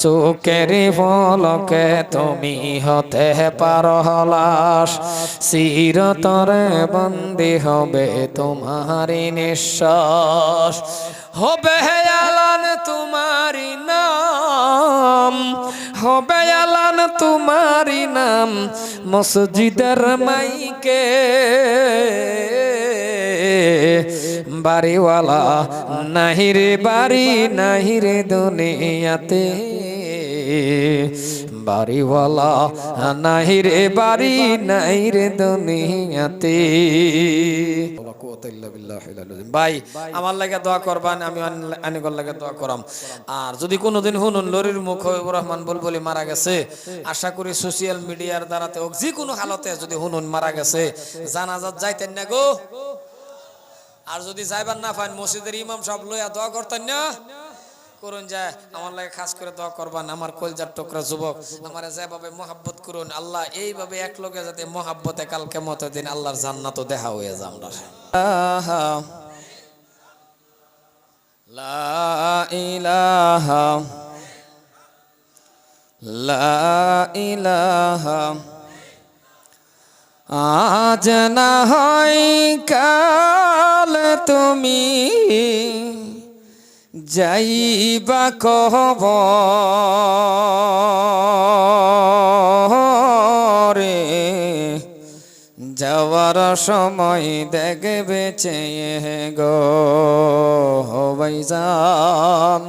চোখের পলকে তুমি হতে পারো লাশ, চিরতরে বন্দী হবে তোমারি নিঃশ্বাস। হবে এলান তোমারি নাম, হবে এলান তোমারি নাম মসজিদের মাইকে। বাড়িওয়ালা নাহি রে বাড়ি, নাহি রে দুনিয়াতে, বাড়িওয়ালা নাহি রে বাড়ি, নাই রে দুনিয়াতে। ভাই আমার লাগে দোয়া করবান, আমি আনিগর লাগে দোয়া করাম। আর যদি কোনোদিন হুনুন লরির মুখ রহমান বুলবুলি মারা গেছে, আশা করি সোশ্যাল মিডিয়ার দ্বারাতে হোক যে কোনো হালতে যদি হুনুন মারা গেছে জানাজাত যাইতেন না গো। আর যদি যাইবার না পান মসজিদের ইমাম সব লইয়া দোয়া করতেন না করুন, যায় আমার লাগে খাস করে দোয়া করবান। আমার কলজার টুকরা যুবক আমার যেভাবে মহাব্বত করুন, আল্লাহ এইভাবে এক লোকে যাতে মহাব্বতে কাল কিয়ামতের দিন আল্লাহর জান্নাত দেখা হয়ে যায়। আমরা লা ইলাহা লা ইলাহা, আজ না হয় কাল তুমি যাইবা কবরে, যাওয়ার সময় দেখবে চেয়ে গো ভাইজান,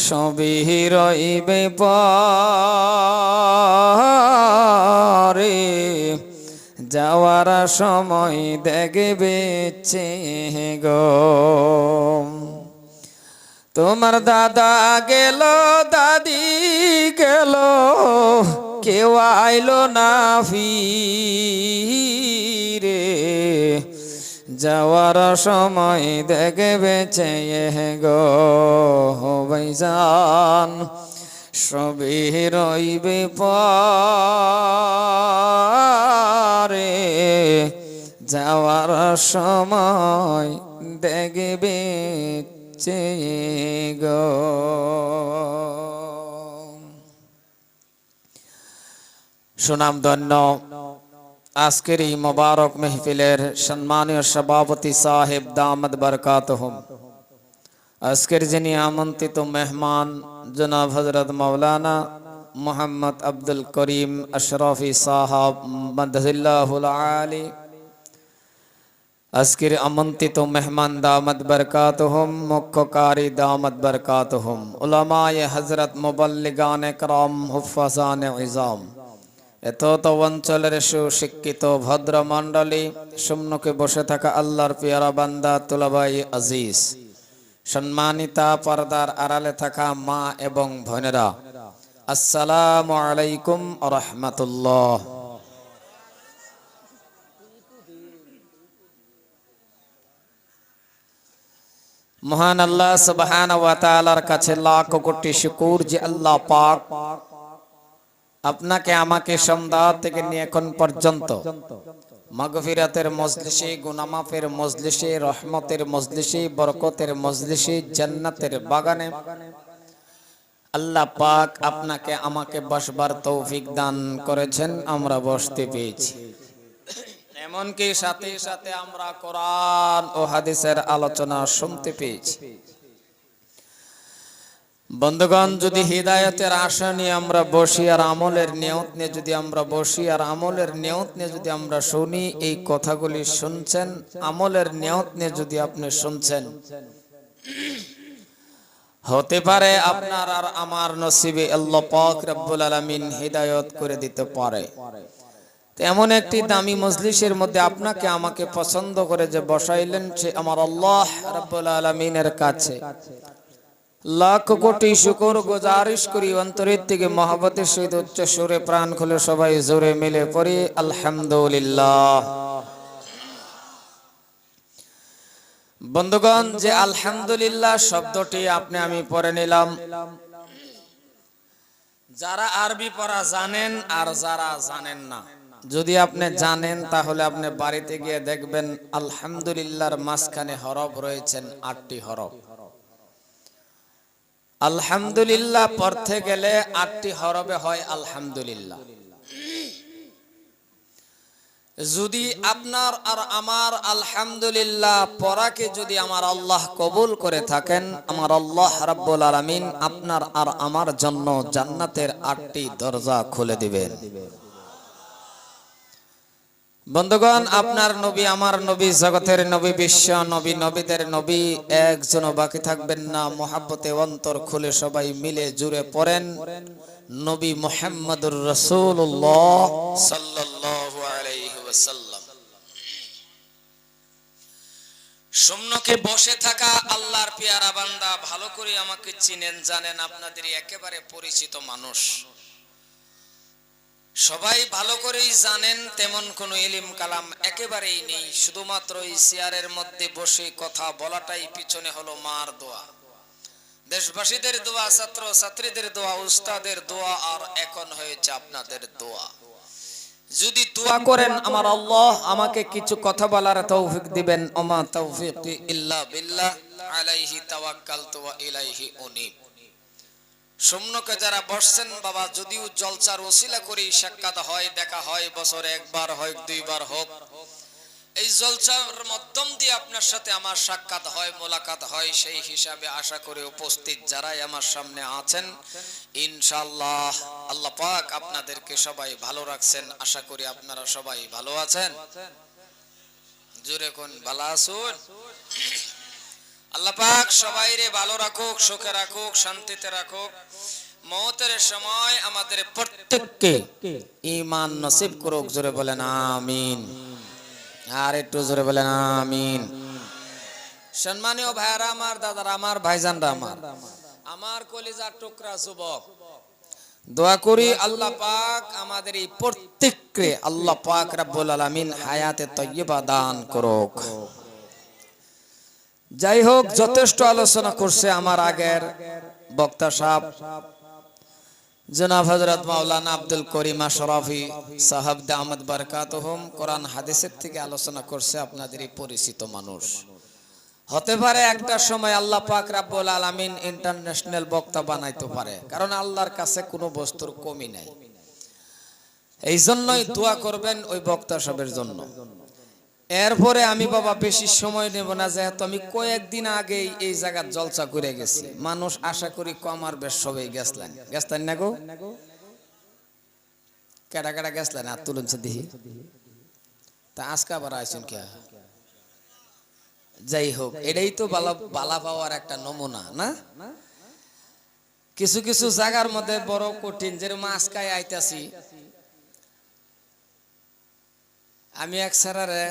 সবই রইবে পরে, যাওয়ার সময় দেখবে চেয়ে গো। তোমার দাদা গেল, দাদি গেল, কেউ আইলো না ফিরে, যাওয়ার সময় দেখবে চেয়ে গো ভাইজান, সবই রইবে পরে, যাওয়ার সময় দেখবে চেয়ে গো। সুনামধন্য আজকের এই মোবারক মেহফিলের সম্মানীয় সভাপতি সাহেব দামদ বরকাতহুম, আজকের যিনি আমন্ত্রিত মেহমান জনাব হযরত মাওলানা মোহাম্মদ আব্দুল করিম আশরাফি সাহাব মাদহিল্লাহুল আলী, আজকের আমন্ত্রিত মেহমান দামদ বরকাতহুম, মুখ্যকারী দামদ বরকাতহুম, উলামায়ে হযরত মুবল্লিগানে کرام, হুফাজানে ইজাম, এত অঞ্চলের সুশিক্ষিত ভদ্র মণ্ডলী, সম্মুখে বসে থাকা আল্লাহর পেয়ারা বান্দা তুলাবাই আজিজ, সম্মানিতা পর্দার আড়ালে থাকা মা এবং বোনেরা, আসসালামু আলাইকুম ওয়া রাহমাতুল্লাহ। মহান আল্লাহ সুবহানাহু ওয়া তাআলার কাছে লাখ কোটি শুকর যে আল্লাহ পাক আপনাকে আমাকে সন্ধ্যা থেকে নিয়ে এখন পর্যন্ত মাগফিরাতের মজলিসে, গুনাহ মাফের মজলিসে, রহমতের মজলিসে, বরকতের মজলিসে, জান্নাতের বাগানে আল্লাহ পাক আপনাকে আমাকে বসবার তৌফিক দান করেছেন। আমরা বসতে পেয়েছি, এমনকি সাথে সাথে আমরা কোরআন ও হাদিসের আলোচনা শুনতে পেয়েছি। বন্ধুগণ, যদি হিদায়াতের আশা নিয়ে আমরা বসি আর আমলের নিয়ত নিয়ে যদি আমরা বসি আর আমলের নিয়ত নিয়ে যদি আমরা শুনি, এই কথাগুলি শুনছেন, আমলের নিয়ত নিয়ে যদি আপনি শুনছেন, হতে পারে আপনার আর আমার নসিবে আল্লাহ পাক রব্বুল আলামিন হিদায়াত করে দিতে পারে। এমন একটি দামি মজলিসের মধ্যে আপনাকে আমাকে পছন্দ করে যে বসাইলেন, সে আমার আল্লাহ রব্বুল আলামিনের কাছে লাখ কোটি শুকর গুজারিশ করি। অন্তরের থেকে মহব্বতের সহিত উচ্চ সুরে প্রাণ খুলে সবাই জোরে মিলে পড়ি আলহামদুলিল্লাহ। বন্ধুগণ, যে আলহামদুলিল্লাহ শব্দটি আপনি আমি পড়ে নিলাম, যারা আরবি পড়া জানেন আর যারা জানেন না, যদি আপনি জানেন তাহলে আপনি বাড়িতে গিয়ে দেখবেন আলহামদুলিল্লাহর মাঝখানে হরফ রয়েছেন 8টি হরফ। আলহামদুলিল্লাহ পড়তে গেলে 8টি হরফে হয় আলহামদুলিল্লাহ। যদি আপনার আর আমার আলহামদুলিল্লাহ পড়াকে যদি আমার আল্লাহ কবুল করে থাকেন, আমার আল্লাহ রাব্বুল আলামিন আপনার আর আমার জন্য জান্নাতের 8টি দরজা খুলে দিবেন। বন্ধুগণ, আপনার নবী, আমার নবী, জগতের নবী, বিশ্ব নবী, নবীদের নবী, একজনও বাকি থাকবেন না। মুহাব্বতে অন্তর খুলে সবাই মিলে জুড়ে পড়েন, নবী মুহাম্মদুর রাসূলুল্লাহ সাল্লাল্লাহু আলাইহি ওয়াসাল্লাম। সম্মুখে বসে থাকা আল্লাহর পেয়ারা বান্দা, ভালো করে আমাকে চিনেন, জানেন, আপনাদের একেবারে পরিচিত মানুষ, সবাই ভালো করেই জানেন। তেমন কোনো ইলম কালাম একেবারেই নেই, শুধুমাত্র এই চেয়ারের মধ্যে বসে কথা বলাটাই পিছনে হলো মার দোয়া, দেশবাসীদের দোয়া, ছাত্র ছাত্রীদের দোয়া, উস্তাদের দোয়া, আর এখন হয়েছে আপনাদের দোয়া। যদি দোয়া করেন আমার আল্লাহ আমাকে কিছু কথা বলার তৌফিক দিবেন। ওমা তাওফিকি ইল্লা বিল্লাহ, আলাইহি তাওয়াক্কালতু ওয়া ইলাইহি উনীব। সম্মুখে যারা বসছেন বাবা, যদিও জলসার ওসিলা করে সাক্ষাৎ হয়, দেখা হয়, বছরে একবার হয়, দুইবার হোক, এই জলসার মাধ্যম দিয়ে আপনার সাথে আমার সাক্ষাৎ হয়, মোলাকাত হয়। সেই হিসাবে আশা করে উপস্থিত যারাই আমার সামনে আছেন, ইনশাআল্লাহ আল্লাহ পাক আপনাদেরকে সবাই ভালো রাখছেন। আশা করি আপনারা সবাই ভালো আছেন। জোরে কোন ভালো আছেন? আল্লাহ পাক সবাইরে ভালো রাখুক, সুখে রাখুক, শান্তিতে রাখুক। মওতের সময় আমাদের প্রত্যেককে ঈমান নসিব করুক। জোরে বলেন আমিন। আর একটু জোরে বলেন আমিন। সম্মানীয় ভাইরা আমার, দাদারা আমার, ভাইজানরা আমার কলিজার টুকরা যুবক, দোয়া করি আল্লাহ পাক আমাদের এই প্রত্যেককে আল্লাহ পাক রব্বুল আলামিন হায়াতে তাইয়্যিবা দান করুক। যাই হোক, যথেষ্ট আলোচনা করছে আমার আগের বক্তা সাহেব জনাব হযরত মাওলানা আব্দুল করিম আশরাফি সাহেব দামাত বারাকাতুহুম। কোরআন হাদিসের থেকে আলোচনা করছে, আপনাদের এই পরিচিত মানুষ। হতে পারে একটা সময় আল্লাহ পাক রব্বুল আলামিন ইন্টারন্যাশনাল বক্তা বানাইতে পারে, কারণ আল্লাহর কাছে কোনো বস্তুর কমি নাই। এই জন্যই দোয়া করবেন ওই বক্তা সাহেবের জন্য। এরপরে আমি বাবা বেশি সময় নেব না, যেহেতু আমি কয়েকদিন আগেই এই জায়গার জলসা করে গেছি। মানুষ আশা করি কমার বেশ সবাই গেছলেন না গো? কেডা কেডা গেছলেন আর তুলুন দেখি। তা আজকে আবার আইসুন কে? যাই হোক, এটাই তো বালা পাওয়ার একটা নমুনা না? কিছু কিছু জায়গার মধ্যে বড় কঠিন, যেরকম আজকায় আইতাছি আমি এক সারারে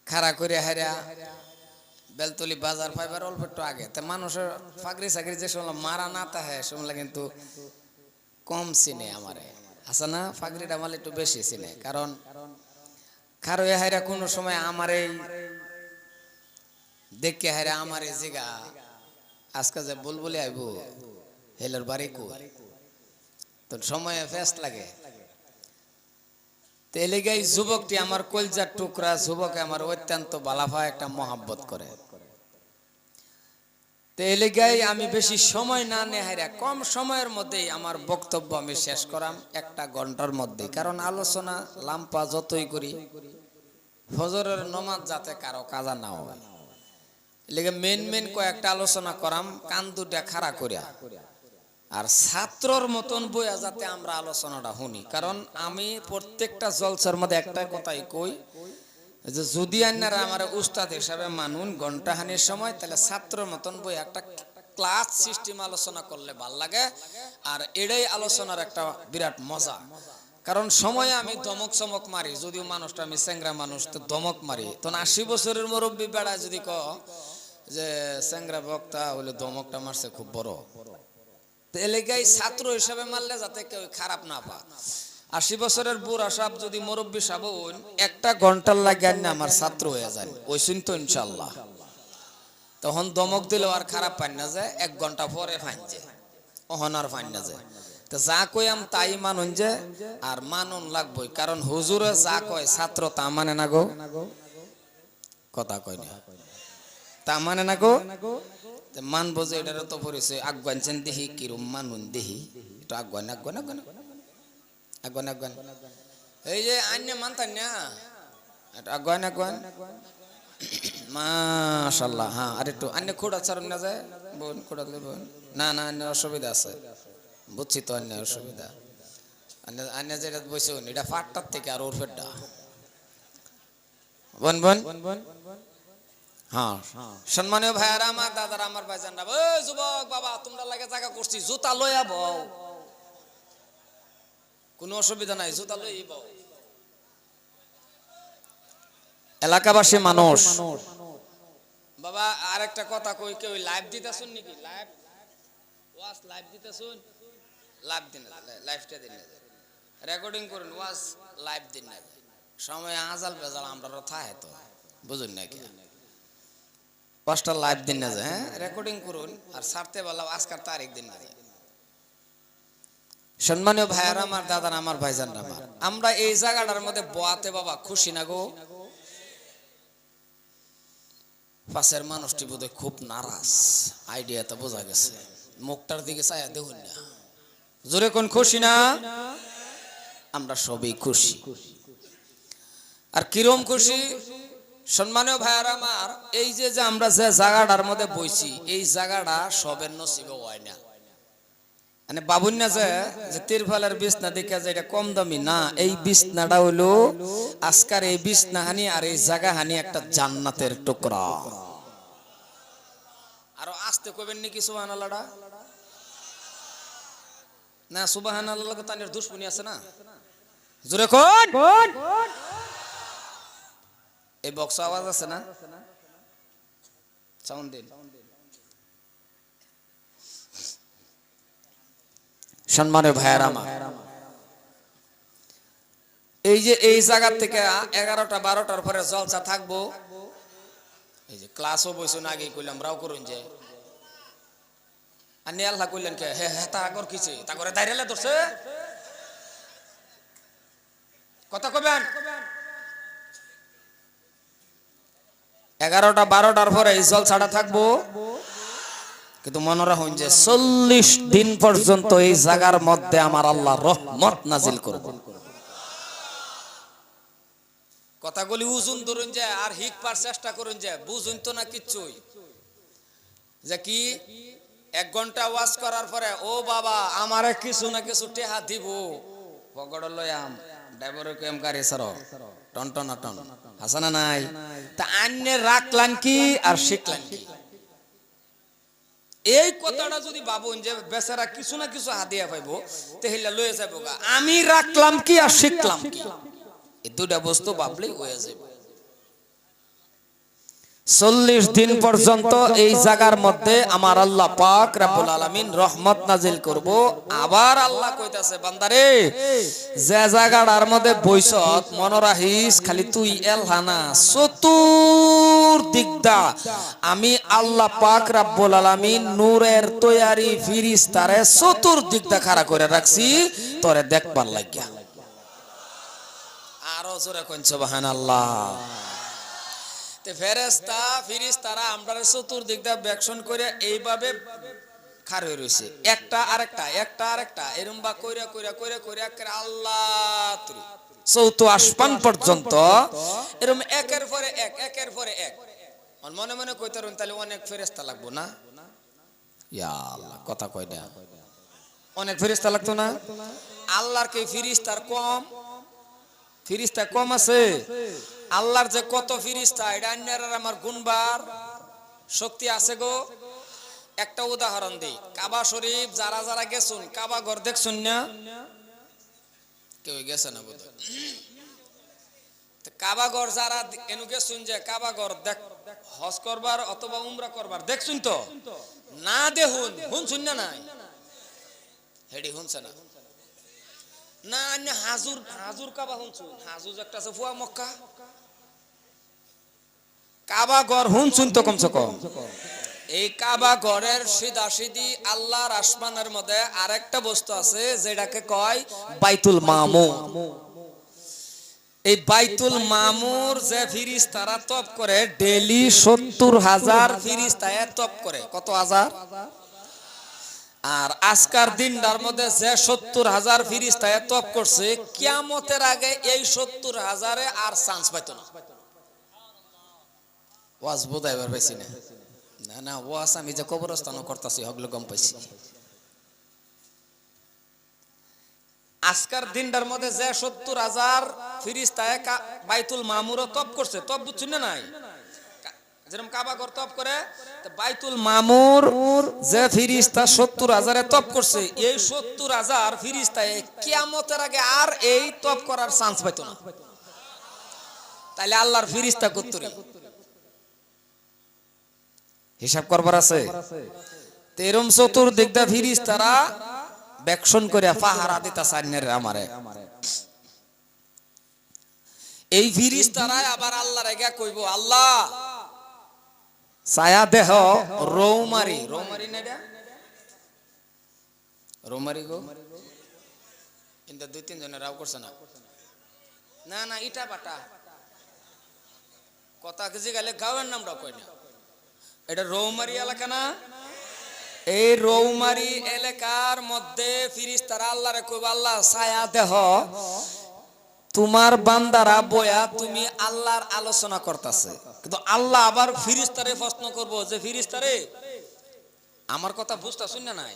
খাড়া করে হারিয়া বেলতলি বাজার পাইবার অল্প একটু আগে, তা মানুষের ফাঁকরি চাকরি যে শুনলাম মারা না তাহে শুনলে কিন্তু কম চিনে আমারে, আছে না? ফাঁকরিটা আমার একটু বেশি চিনে, কারণ খারো হাইরা কোনো সময় আমার এই দেখে হাইরা আমার এই জিগা আজকে যে বুলবুলি আইব হেলোর বাড়ি কো, তো সময়ে ফেস্ট লাগে। তেলেগাই যুবকটি আমার কলজার টুকরা যুবক, আমার অত্যন্ত বালাফা একটা মহাব্বত করে। তেলেগাই আমি বেশি সময় না নেহাইরা কম সময়ের মধ্যেই আমার বক্তব্য আমি শেষ করাম, 1 ঘন্টার মধ্যে। কারণ আলোচনা লাম্পা যতই করি, ফজরের নামাজ যাতে কারো কাজা না হয়, লেগে মেন কয়েকটা আলোচনা করাম, কান দুটা খাড়া করিয়া, আর ছাত্রর মতন বইয়া যাতে আমরা আলোচনাটা শুনি। কারণ আমি প্রত্যেকটা জলসার মধ্যে একটা কথাই কই, যে যদি আপনারা আমার উস্তাদ হিসাবে মানুন ঘন্টাখানির সময়, তাহলে ছাত্রর মতন বই একটা ক্লাস সিস্টেম আলোচনা করলে ভাল লাগে। আর এটাই আলোচনার একটা বিরাট মজা। কারণ সময়ে আমি দমক চমক মারি, যদিও মানুষটা আমি চেংরা মানুষ, তো দমক মারি। তখন 80 বছরের মুরব্বী বেড়ায় যদি ক যে চেংরা বক্তা হইলে দমকটা মারছে খুব বড়, এলাকায় ছাত্র হিসাবে মারলে যাতে কেউ খারাপ না পা। 80 বছরের বুড়া সাহেব যদি মুরব্বী সাহেব 1 ঘন্টার লাগে না আমার ছাত্র হয়ে যায়, ওইসুন তো ইনশাল্লাহ। তখন দমক দিলেও আর খারাপ পাই না, যায় 1 ঘন্টা পরে ফাইন যায়, অহন আর ফাইন না যায়। তো যা কইয়াম তাই মানুন যে, আর মানুন লাগবই। কারণ হুজুরে যা কয় ছাত্র তা মানে না গো, কথা কয় না, তা মানে না গো। মানবো যে এটারও তো পরিচয় আগুয়ানছেন দেহি কিরম মানুন দেহি একটু আগুয়ান আগুয়ান আগুয়ান আগুয়ান আগুয়ান এই যে আন্যা মানতান না আগুয়ান আগুয়ান মাশাআল্লাহ। হ্যাঁ আর একটু আন্যা খোড়া ছাড়ুন না যায় বোন খোড়া বোন না না আন্যা অসুবিধা আছে বুঝছি তো আন্যা অসুবিধা আন্যা যেটা বসে এটা ফাটটার থেকে আর ওর ফেরটা বোন বোন হ্যাঁ সম্মানীয় ভাইয়ারা আমার দাদারা আমার ভাইজানরা ওই যুবক বাবা তোমরা লাগে জায়গা করছি জুতা লইয়া বও কোনো অসুবিধা নাই জুতা লইয়া বও এলাকাবাসী মানুষ বাবা আরেকটা কথা কই কেউ লাইভ দিতেছুন নাকি লাইভ ওয়াজ লাইভ দিতেছুন লাইভ দিন লাইভটা দিন রেকর্ডিং করুন ওয়াজ লাইভ দিন না সময় আজাল বেজাল আমরা থাহে তো বুঝুন নাকি পাঁচটা লাইভ দিন না যায় হ্যাঁ রেকর্ডিং করুন আর ছাড়তে বলা আজকার তারিখ দিন না যায়। সম্মানীয় ভাইয়ারা আমার দাদারা আমার ভাইজানরা আমার আমরা এই জায়গাটার মধ্যে বোয়াতে বাবা খুশি না গো পাশের মানুষটি বোধহয় খুব নারাজ আইডিয়াটা বোঝা গেছে মুখটার দিকে চাইয়া দেখুন না জোরে কোন খুশি না আমরা সবই খুশি আর কিরম খুশি সম্মানীয় ভাইয়ারা আমার এই যে আমরা যে জায়গাটার মধ্যে বইছি এই জায়গাটা সবের নসিবে হয় না মানে বাবুন না যে তিরফালের বিছনা দেখে যে এটা কম দামি না এই বিছনাটা হলো আজকার এই বিছনা হানি আর এই জায়গা হানি একটা জান্নাতের টুকরা আরো আসতে কইবেন নাকি সুবহানাল্লাহটা না সুবহানাল্লাহ তো তানের দুশমনি আছে না জোরে কোন এই বক্স আওয়াজ আছে না সাউন্ড দিন সম্মানীয় ভাইয়ারা আমার এই যে এই জায়গা থেকে 11টা 12টার পরে জলসা থাকবো এই যে ক্লাসও বইছুন আগে কইলাম রাও করুন যে আর আল্লাহ কইলেন কে হে হে তা আগর কিছে তা করে দাইরালে ধরছে কথা কবেন 11টা 12টার পরে এই জলসাটা থাকবো কিন্তু মনে রাখুন যে 40 দিন পর্যন্ত এই জায়গার মধ্যে আমার আল্লাহ রহমত নাজিল করব কথাগুলি উজুন ধরুন যে আর হিকবার চেষ্টা করুন যে বুঝুন তো না কিচ্ছুই যে কি 1 ঘন্টা ওয়াজ করার পরে ও বাবা আমারে কিছু না কিছু টেহা দিব পগড় লয়াম ড্রাইভারে কেম গাড়ি সরো টন টন টন হাসানা নাই তা আন্নে রাখলাম কি আর শিখলাম কি এই কথাটা যদি ভাবুন যে বেচারা কিছু না কিছু হাদিয়া পাইবো তাহলে লয়ে যাবো গা আমি রাখলাম কি আর শিখলাম কি এই দুটা বস্তু ভাবলেই হয়ে যাবে 40 দিন পর্যন্ত এই জায়গার মধ্যে আমার আল্লাহ পাক রব্বুল আলামিন রহমত নাজিল করব আবার আল্লাহ কইতাছে বান্দারে যে জায়গাটার মধ্যে বইছত মনে রাখিস খালি তুই এলহানা চতুর্দিকটা আমি আল্লাহ পাক রব্বুল আলামিন নূরের তৈয়ারি ফেরেশতারে চতুর্দিকটা খাড়া করে রাখছি তোরে দেখবার লাগিয়া আরো জোরে কোন সুবহানাল্লাহ ফেরেশতা ফেরেশতারা আমরা চতুর্দিক দিয়ে ব্যাকশন করে এইভাবে খাড়া হয়ে রইছে একটা আরেকটা এরকম বা কইরা কইরা কইরা কইরা করে আল্লাহ তুই চৌথ আসমান পর্যন্ত এরকম একের পরে এক মনে মনে কইতারুন তাহলে অনেক ফেরেশতা লাগবো না ইয়া আল্লাহ কথা কই না অনেক ফেরেশতা লাগতো না আল্লাহর কি ফেরেশতার কম ফেরেশতা কম আছে আল্লাহর যে কত ফেরেশতা এটা আন্নার আমার গুণবার শক্তি আছে গো একটা উদাহরণ দেই কাবা শরীফ যারা যারা গেছুন কাবা ঘর দেখছুন না কেউ গেছে না বোধ কাবা ঘর যারা এনু গেছুন যে কাবা ঘর দেখ হজ করবার অথবা উমরা করবার দেখছুন তো না দেখুন শুনছুন না নাই হেডি শুনছে না না আন্না হাজুর কাবা শুনছুন হাজুর একটা আছে ফুয়া মক্কা কাবা ঘর শুনছুন তো কমসে কম এই কাবা ঘরের সিধা সিধি আল্লাহর আসমানের মধ্যে আরেকটা বস্তু আছে যেটাকে কয় বাইতুল মামুর এই বাইতুল মামুর যে ফিরিস্তারা তপ করে ডেইলি 70,000 ফিরিস্তায় তপ করে। কত হাজার? আর আজকার দিনটার মধ্যে যে 70,000 ফিরিস্তায় তপ করছে, কিয়ামতের আগে এই 70,000-এ আর চান্স পাইতো না। ওয়াজ বোঝাইবার পাইছি না? না না, ওয়াজ আমি যে কবরস্থানও করতেছি হগলো গম পাইছি। আজকার দিনটার মধ্যে যে 70,000 ফিরিস্তায় বাইতুল মামুরও তপ করছে, তপ বুঝছেন না নাই? যেরকম কাবা ঘর তপ করে, বাইতুল মামুর যে ফিরিস্তা 70,000-এ তপ করছে, এই 70,000 ফিরিস্তায় কিয়ামতের আগে আর এই তপ করার চান্স পাইতো না। তাইলে আল্লাহর ফিরিস্তা কতরি হিসাব করবার আছে। তেরম চতুর্দিক দা ফিরিস্তারা ব্যাকশন করে পাহারা দিতা সাইনের আমারে। এই ফিরিস্তারা আবার আল্লাহর আগে কইব, আল্লাহ ছায়া দেহ রৌমারি। রৌমারি না এটা? রৌমারি গো ইন্দা 2-3 জনের রাও করছে না? না না, ইটা বাটা কথা কেজি গেলে গাঁয়ের নামটা কই না। এটা রৌমারি এলাকা না? এই রৌমারি এলাকার মধ্যে ফিরিস্তারা আল্লাহরে কইব, আল্লাহ ছায়া দেহ তোমার বান্দারা বয়া তুমি আল্লাহর আলোচনা করতেছে। কিন্তু আল্লাহ আবার ফিরিস্তারে প্রশ্ন করব যে ফিরিস্তারে আমার কথা বুঝতাছুন না নাই?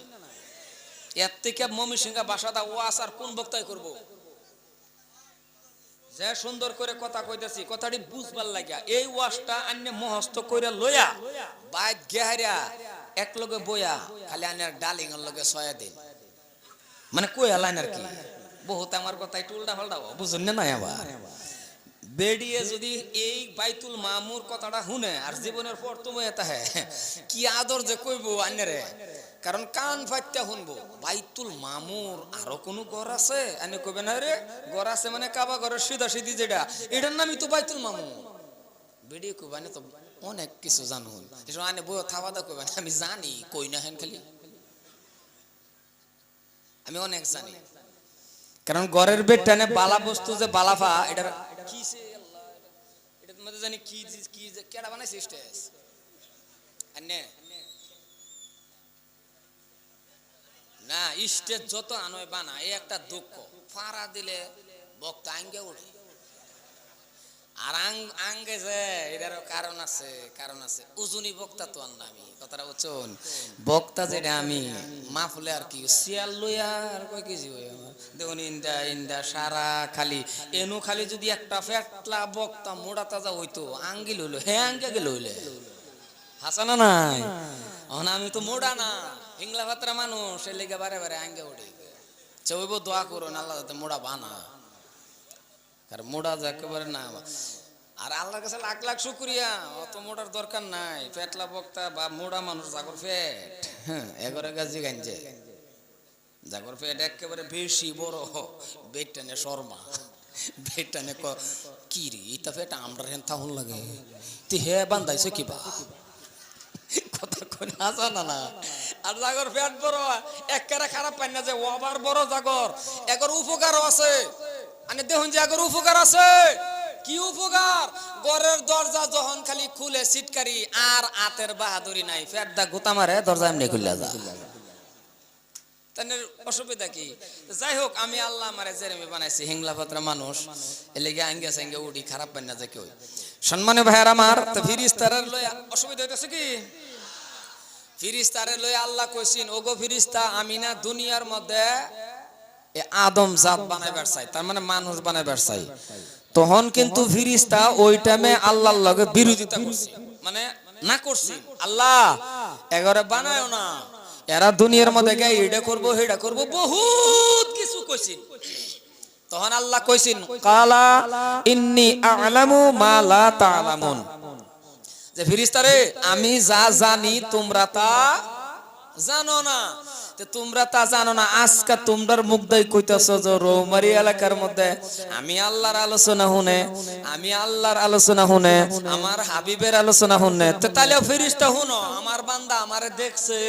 এর থেকে মমিসিংহা বাসাদা ওয়াজ আর কোন বক্তাই করব? যে সুন্দর করে কথা কইতাছি কথাটি বুঝবার লাগিয়া এই ওয়াজটা আন্নে মুখস্থ কইরা লইয়া বাইত গেহারিয়া এক লগে বইয়া খালি আন্নের ডালিং এর লগে 6 দিন মানে কইয়া লাইন আর কি। বহুত আমার কথা একটু উল্টা পাল্টা বুঝুন না নাই? আবার বেডিয়ে যদি এই বাইতুল মামুর কথাটা শুনে আর জীবনের পর তুমি এটা কি আদর যে কইব আন্নারে, কারণ কান ফাইত্যা শুনবো বাইতুল মামুর আরো কোন ঘর আছে আনে কইবে না রে ঘর আছে মানে কাবা ঘরের সিধা সিধি যেটা এটার নামই তো বাইতুল মামুর। বেডিয়ে কইবা না তো অনেক কিছু জানুন এসব আনে বই থাবা দা কইবা আমি জানি কই না হেন খালি আমি অনেক জানি, কারণ ঘরের বেটানে বালা বস্তু যে বালাফা এটার কিসে আল্লাহ এটা মধ্যে জানি কি কি কেডা বানাইছে স্টেজ আন্নে না স্টেজ যত আনয় বানা এই একটা দুঃখ ফাড়া দিলে বক্তা আঙ্গে উঠে আর আঙ্গে যে এটারও কারণ আছে উজুনি বক্তা তো আর না আমি কথাটা বুঝছেন বক্তা যেটা আমি মাফুলে আর কি শিয়াল লইয়া আর কয় কেজি হই আমার দেখুন ইন্দা সারা খালি এনু খালি যদি একটা ফেটলা বক্তা মোড়া তাজা হইতো আঙ্গি লইলো হ্যাঁ আঙ্গে গেল হইলে হাসানা নাই এখন আমি তো মোড়া না হিংলা ভাতরা মানুষ এর লেগে বারে বারে আঙ্গে উঠে চইব দোয়া করুন আল্লাহ যাতে মোড়া বানা কারণ মোড়া যা একেবারে না আর আল্লাহর কাছে লাখ লাখ শুকরিয়া অত মোড়ার দরকার নাই পেটলা বক্তা বা মোড়া মানুষ জাগর পেট হ্যাঁ এগরে গাছি গাঞ্জে জাগর পেট একেবারে বেশি বড় বেটানে শর্মা বেটানে কি রে এটা পেট আমরা হেন তাহন লাগে তুই হে বান্ধাইছে কিবা কথা কই না জানা না আর জাগর পেট বড় একেবারে খারাপ পাই না যে ওভার বড় জাগর এগর উপকারও আছে আনে দেখুন যে এগর উপকার আছে কি উপকার ঘরের দরজা যখন খালি খুলে সিটকারি আর আতের বাহাদুরি নাই ফেটদা গোতা মারে দরজা এমনি খুলে যা তাদের অসুবিধা কি যাই হোক আমি আল্লাহ আমারে জেরেমি বানাইছি হিংলা পাত্রা মানুষ এলেগে আঙ্গে সাঙ্গে উড়ি খারাপ পাই না যে কেউ সম্মানে ভাইয়ার আমার তো ফিরিস্তারের লই অসুবিধা হইতেছে কি ফিরিস্তারের লই আল্লাহ কইছেন ওগো ফিরিস্তা আমি না দুনিয়ার মধ্যে আদম জাত বানাইবার চাই তার মানে মানুষ বানাইবার চাই তখন কিন্তু ফিরিস্তা ওই টাইমে আল্লাহর লগে বিরোধিতা করছে মানে না করছি আল্লাহ এগরে বানায়ও না এরা দুনিয়ার মধ্যে গায় এটা করব হেডা করব বহুত কিছু কইছেন তখন আল্লাহ কইছেন কালা ইন্নী আ'লামু মা লা তা'লামুন যে ফিরিস্তারে আমি যা জানি তোমরা তা জানো না তে তোমরা তা জানো না আজকে তোমরার মুখ দাই কইতাছো যে রৌমারি এলাকার মধ্যে আমি আল্লাহর আলোচনা শুনে আমার হাবিবের আলোচনা শুনে তে তাইলে ফেরেশতা শুনো আমার বান্দা আমারে দেখছে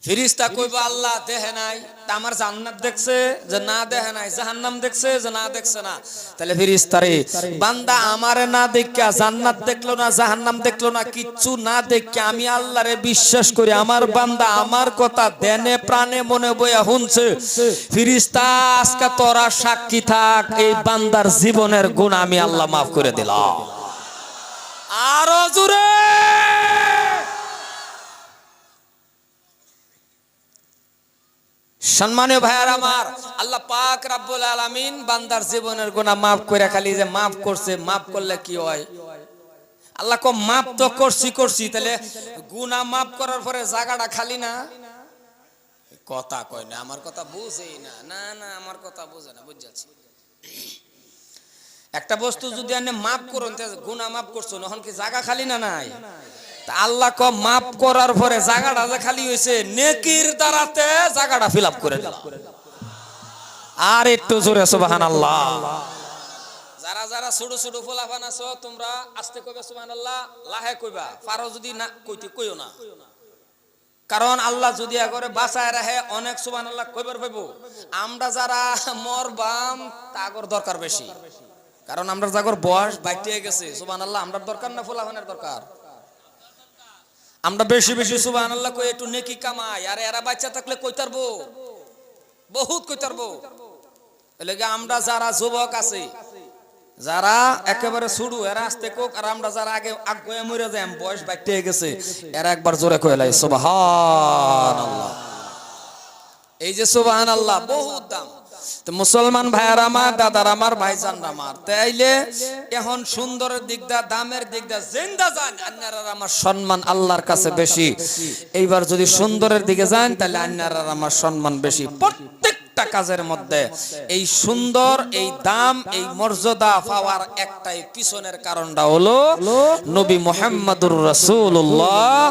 ফেরেশতা কইবা আল্লাহ দেখে নাই, তা আমার জান্নাত দেখছে যে না দেখে নাই, জাহান্নাম দেখছে যে না দেখছে না। তাহলে ফেরেশতারে বান্দা আমারে না দেখা জান্নাত দেখলো না জাহান্নাম দেখলো না, কিচ্ছু না দেখে আমি আল্লাহরে বিশ্বাস করি, আমার বান্দা আমার কথা দেনে প্রাণে মনে বইয়া শুনছে। ফেরেশতা আজকে তোরা সাক্ষী থাক, এই বান্দার জীবনের গুনাহ আমি আল্লাহ মাফ করে দিলাম। আরো জোরে সম্মানীয় ভাইয়ার আমার, আল্লাহ পাক রব্বুল আলামিন বান্দার জীবনের গুনাহ মাফ করে, খালি যে মাফ করছে, মাফ করলে কি হয়? আল্লাহ কো মাফ তো করছি, তাহলে গুনাহ মাফ করার পরে জায়গাটা খালি না? কথা কয় না, আমার কথা বুঝেই না। না না, আমার কথা বুঝে না, বুঝাচ্ছি। একটা বস্তু যদি আপনি মাফ করুন, গুনাহ মাফ করছেন, এখন কি জায়গা খালি না? নাই। আল্লাহ কো মাফ করার পরে জায়গাটা যে খালি হয়েছে, নেকির দ্বারাতে জায়গাটা ফিল আপ করে দিলাম। আর একটু জোরে সুবহানাল্লাহ। যারা যারা ছোট ছোট ফলাফান আছো, তোমরা আস্তে কইবা সুবহানাল্লাহ, লাহে কইবা, পারো যদি না কইতে কইও না। কারণ আল্লাহ যদি করে বাঁচায় রাখে, অনেক সুবহানাল্লাহ কইবার পাইব। আমরা যারা মরবাম তাগর দরকার বেশি, কারণ আমরা যাগর বয়স বাইতে গেছে। সুবহানাল্লাহ, আমরা দরকার না ফলাফানের দরকার। আমরা বেশি বেশি সুবহানাল্লাহ কই একটু নেকি কামাই, আর এরা বাচ্চা থাকলে কইতারবো, বহুত কইতারবো। এলাকা আমরা যারা যুবক আছে, যারা একেবারে ছুড়ু, এরা আস্তে কোক, আর আমরা যারা আগে আগে মরে যাই, বয়স বাইতে গেছে, এরা একবার জোরে কইলাই সুবহানাল্লাহ। এই যে সুবহানাল্লাহ বহুত দাম। তো মুসলমান ভাইয়ার আমার, দাদার আমার, ভাইজান আমার, তাইলে এখন সুন্দরের দিক দা, দামের দিক দা জিন্দা যান, আন্নারার আমার সম্মান আল্লাহর কাছে বেশি। এইবার যদি সুন্দরের দিকে যান, তাহলে আন্নারার আমার সম্মান বেশি। প্রত্যেকটা কাজের মধ্যে এই সুন্দর, এই দাম, এই মর্যাদা পাওয়ার একটাই পিছনের কারণটা হলো নবী মুহাম্মদুর রাসূলুল্লাহ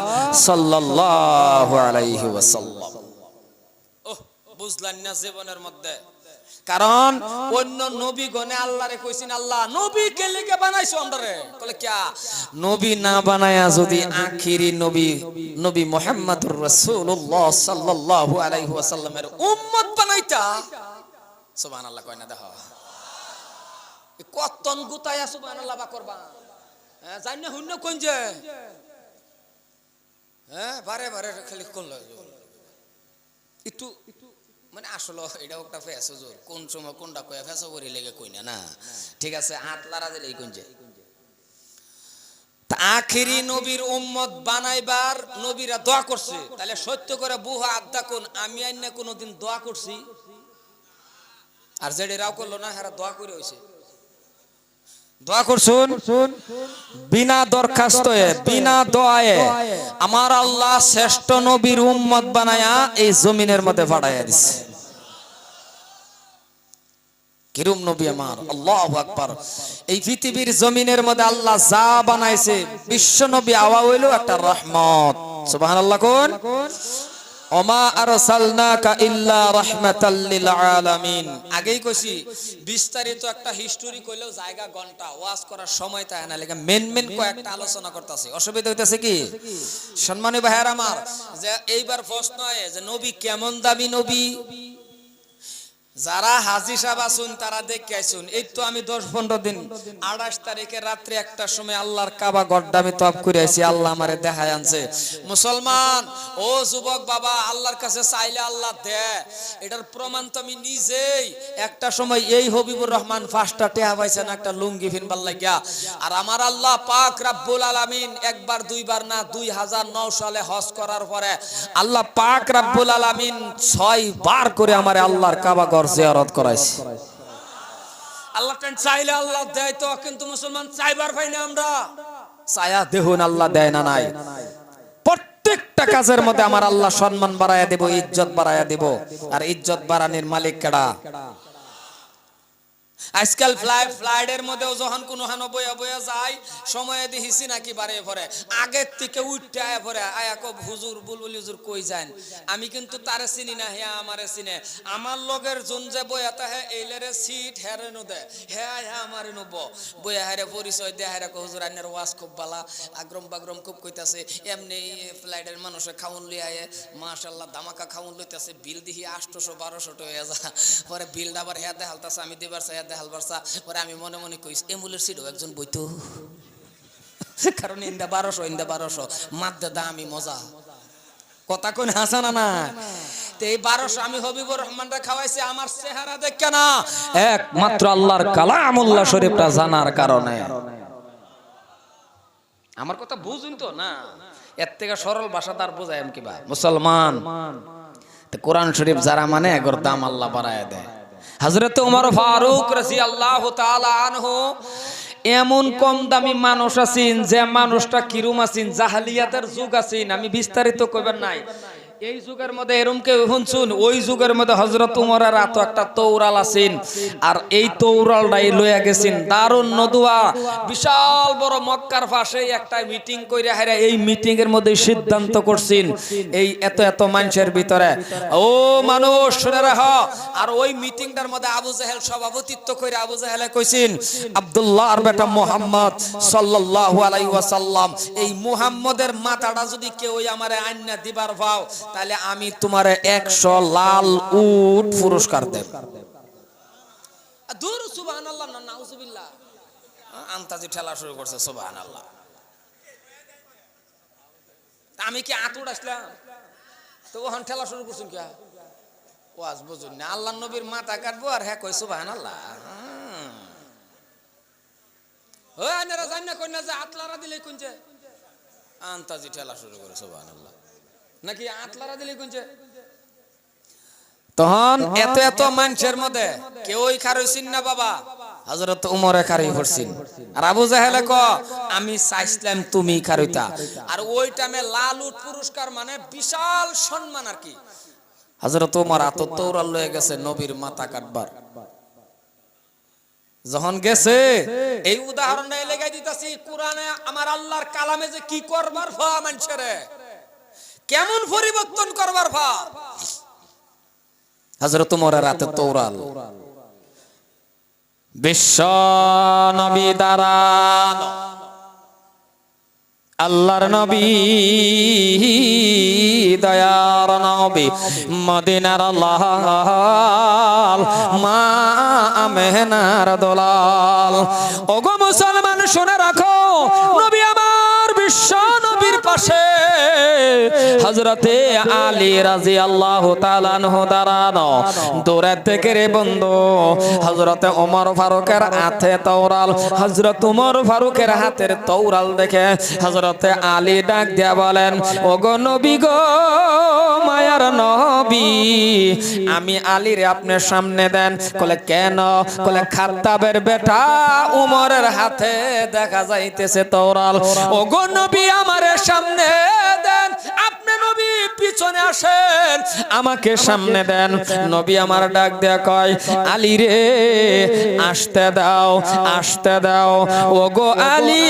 সাল্লাল্লাহু আলাইহি ওয়াসাল্লাম। বুঝলেন না জীবনের মধ্যে? কারণ অন্য নবী গনে আল্লাহরে কইছেন, আল্লাহ নবী কে লিগে বানাইছো আমরারে? বলে কিয়া নবী না বানায়া যদি আখিরি নবী নবী মুহাম্মদুর রাসূলুল্লাহ সাল্লাল্লাহু আলাইহি ওয়াসাল্লামের উম্মত বানাইতা, সুবহানাল্লাহ কয় না? দেখো কতন গুতায়া সুবহানাল্লাহ বা করবা। হ্যাঁ জানি না হুন্ন কোন যে, হ্যাঁ বারে বারে খালি কোন একটু মানে আসলে এটাও একটা ফেসো জোর, কোন সময় কোনটা কয়ে ফেসো করি লেগে কই না। না ঠিক আছে, হাত লারা দিলে কোন যে আখিরি নবীর উম্মত বানাইবার নবীরা দোয়া করছে। তাহলে সত্য করে বুহা আদা কোন আমি আইনা কোনদিন দোয়া করছি? আর যেটাও করলো না, হেরা দোয়া করে হইছে। দোয়া করছুন বিনা দরখাস্তে, বিনা দোয়ায়ে আমার আল্লাহ শ্রেষ্ঠ নবীর উম্মত বানায়া এই জমিনের মধ্যে পাঠাইয়া দিছে। কিরম নবী আমার, আল্লাহু আকবার। এই পৃথিবীর জমিনের মধ্যে আল্লাহ যা বানাইছে, বিশ্ব নবী আওয়া হইলো একটা রহমত। সুবহানাল্লাহ কোন? ওমা আরসালনাকা ইল্লা রাহমাতাল লিল আলামিন। আগেই কইছি, বিস্তারিত একটা হিস্টোরি কইলেও জায়গা ঘন্টা, ওয়াজ করার সময় তাই না, লেগে মেন কয়েকটা আলোচনা করতেছি। অসুবিধা হইতাছে কি সম্মানীয় ভাইয়ার আমার? যে এইবার প্রশ্ন হয় যে নবী কেমন দামি নবী? যারা হাজী সাহেব আছেন তারা দেখে আইসুন। এই তো আমি 10-15 দিন 28 তারিখে রাত্রে একটার সময় আল্লাহর কাবা ঘরটা আমি তওয়াফ করে আইছি, আল্লাহ আমারে দেখায় আনছে। মুসলমান ও যুবক বাবা, আল্লাহর কাছে চাইলে আল্লাহ দেয়, এটার প্রমাণ তো আমি নিজেই। একটা সময় এই হবিবুর রহমান 5টা টেহা পাইছেন একটা লুঙ্গি ফিনবার লাগিয়া, আর আমার আল্লাহ পাক রব্বুল আলামিন একবার দুইবার না 2009 সালে হজ করার পরে আল্লাহ পাক রব্বুল আলামিন 6 বার করে আমারে আল্লাহর কাবা ঘর জিয়ারত করাইছে। আল্লাহ চাইলে আল্লাহ দেয় তো, কিন্তু মুসলমান চাইবার পাই না। আমরা চায়া দেখুন আল্লাহ দেয় না নাই। প্রত্যেকটা কাজের মধ্যে আমার আল্লাহ সম্মান বাড়ায়া দেব, ইজ্জত বাড়ায়া দেব। আর ইজ্জত বাড়ানোর মালিক কেডা? আজকাল ফ্লাইটের মধ্যেও যখন কোনো হানো বয়া বয়া যায় সময়ে দেখিছি নাকি বারে পরে আগের থেকে উঠতে আয়া পরে আয়া কব হুজুর বুলবুল হুজুর কই যান আমি কিন্তু তারে চিনি না হে আমারে চিনে আমার লগের যোন যে বয়াতা হে এইলেরে সিট হেরে নো দে হে হ্যাঁ আমারে নব বয়া হেরে পরিচয় দে হেরে কো হুজুর আইনের ওয়াজ খুব বালা আগ্রম বাগ্রম খুব কইতাছে এমনি ফ্লাইটের মানুষে খাউন লই আয়ে মাশাআল্লাহ ধামাকা খাউন লইতাছে বিল দিহি 800 1200 হয়ে যা পরে বিল আবার হে দেখালতাছে আমি দিবার চাই দেখাল বারসা পরে আমি মনে মনে কইস এমুলের সিটও একজন বইতো কারণ ইন্দা 1200 মাদ্দা দামি মজা কথা কোন হাসান না তে এই 1200 আমি হবিবুর রহমানরা খাওয়াইছি আমার চেহারা দেখে না একমাত্র আল্লাহর কালামুল্লাহ শরীফটা জানার কারণে আমার কথা বুঝুন তো না এর থেকে সরল ভাষা তার বোঝায় কি বা মুসলমান তো কোরআন শরীফ যারা মানে এগর দাম আল্লাহ বাড়ায় দেয় হযরত ওমর ফারুক রাদিয়াল্লাহু তাআলা আনহু এমন কম দামি মানুষ আছেন যে মানুষটা কিরম আছেন জাহেলিয়াতের যুগ আছেন আমি বিস্তারিত কইবার নাই এই যুগের মধ্যে এরম কেউ শুনছুন ওই যুগের মধ্যে হযরত ওমরের এত একটা তৌরাল আছেন আর এই তৌরালটাই লইয়া গেছেন দারুন নদুয়া বিশাল বড় মক্কার পাশে একটা মিটিং কইরা হারা এই মিটিং এর মধ্যে সিদ্ধান্ত করছেন এই এত এত মানুষের ভিতরে ও মানুষ শুনে রাখো আর ওই মিটিংটার মধ্যে আবু জাহেল সভাপতিত্ব কইরা আবু জাহেলে কইছেন আব্দুল্লাহর বেটা মুহাম্মদ সাল্লাল্লাহু আলাইহি ওয়াসাল্লাম এই মুহাম্মদের মাথাটা যদি কেউ আমারে আইনা দিবার পাও তাহলে আমি তোমারে 100 লাল উট পুরস্কার দেব দূর সুবহানাল্লাহ না নাউজুবিল্লাহ আন্তাজি ঠেলা শুরু করছে সুবহানাল্লাহ আমি কি আতুড় আসলাম তো ওখান ঠেলা শুরু করছেন কি ওয়াজ বুঝুন না আল্লাহর নবীর মাথা কাটবো আর হ্যাঁ কই সুবহানাল্লাহ ওই আনারা জান না কই না যে আতলারা দিলে কোনছে আন্তাজি ঠেলা শুরু করে সুবহানাল্লাহ নাকি আতলারা দিলে কোনছে তখন এত এত মানুষের মধ্যে কেউই খারইছিন না বাবা হযরত ওমরে খারই পড়ছেন আর আবু জাহেলে ক আমি চাইছিলাম তুমি খারইতা আর ওই টাইমে লাল উট পুরস্কার মানে বিশাল সম্মান আর কি হযরত ওমর এত তৌরাল লয়ে গেছে নবীর মাথা কাটবার যখন গেছে এই উদাহরণটা লাগাই দিতাছি কোরআনে আমার আল্লাহর কালামে যে কি করবার ফা মানুষেরে কেমন পরিবর্তন করবার ফা হযরত ওমরের রাতে তৌরাল বিশ্ব নবী দাঁড়ান আল্লাহর নবী দয়ার নবী মদিনার লাল মা আমেনার দোলাল ওগো মুসলমান শুনে রাখো নবী আমার বিশ্ব নবীর পাশে হযরতে আলী রাদিয়াল্লাহু তাআলা আনহু দাঁড়ানো দূরে থেকে রে বন্ধু হযরতে ওমর ফারুকের হাতে তৌরাল হযরত ওমর ফারুকের হাতের তৌরাল দেখে হযরতে আলী ডাক দিয়া বলেন ওগো নবী গো মায়ার নবী আমি আলীর আপনার সামনে দেন কলে কেন কলে খাত্তাবের বেটা ওমরের হাতে দেখা যাইতেছে তৌরাল ওগো নবী আমারে সামনে দেন আপনি নবী পিছনে আসেন আমাকে সামনে দেন নবী আমার ডাক দেয়া কয় আলী রে আসতে দাও ওগো আলী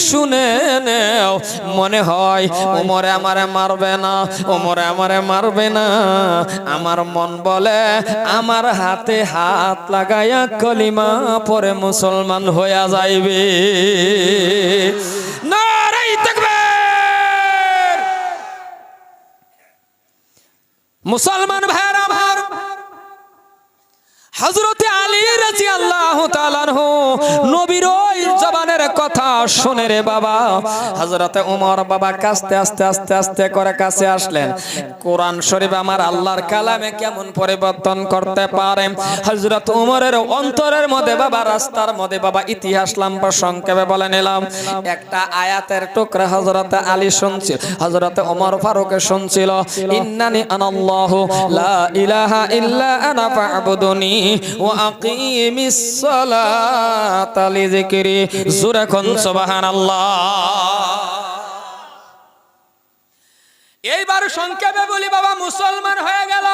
শুনে নেও মনে হয় ওমরে আমারে মারবে না আমার মন বলে আমার হাতে হাত লাগায়া কলিমা পরে মুসলমান হইয়া যাইবে নারে তাকবীর মুসলমান ভাইরা আমার হযরতে আলী রাদিয়াল্লাহু তাআলা আনহু নবীর ওই জবানের কথা শুনে রে বাবা হযরতে ওমর বাবা আস্তে আস্তে করে কাছে আসলেন কোরআন শরীফ আমার আল্লাহর কালামে কেমন পরিবর্তন করতে পারে হযরত ওমরের অন্তরের মধ্যে বাবা রাস্তার মধ্যে বাবা ইতিহাস লম্বা সংক্ষেপে বলে নিলাম একটা আয়াতের টুকরা হযরতে আলী শুনছিল হযরতে ওমর ফারুক শুনছিল ইন্নানি আনাল্লাহু লা ইলাহা ইল্লা আনা ফা'বুদুনি ওয়া আকিমিস সালাতা লিযিকরি জোরে কোন সুবহানাল্লাহ এইবার সংক্ষেপে বলি বাবা মুসলমান হয়ে গেল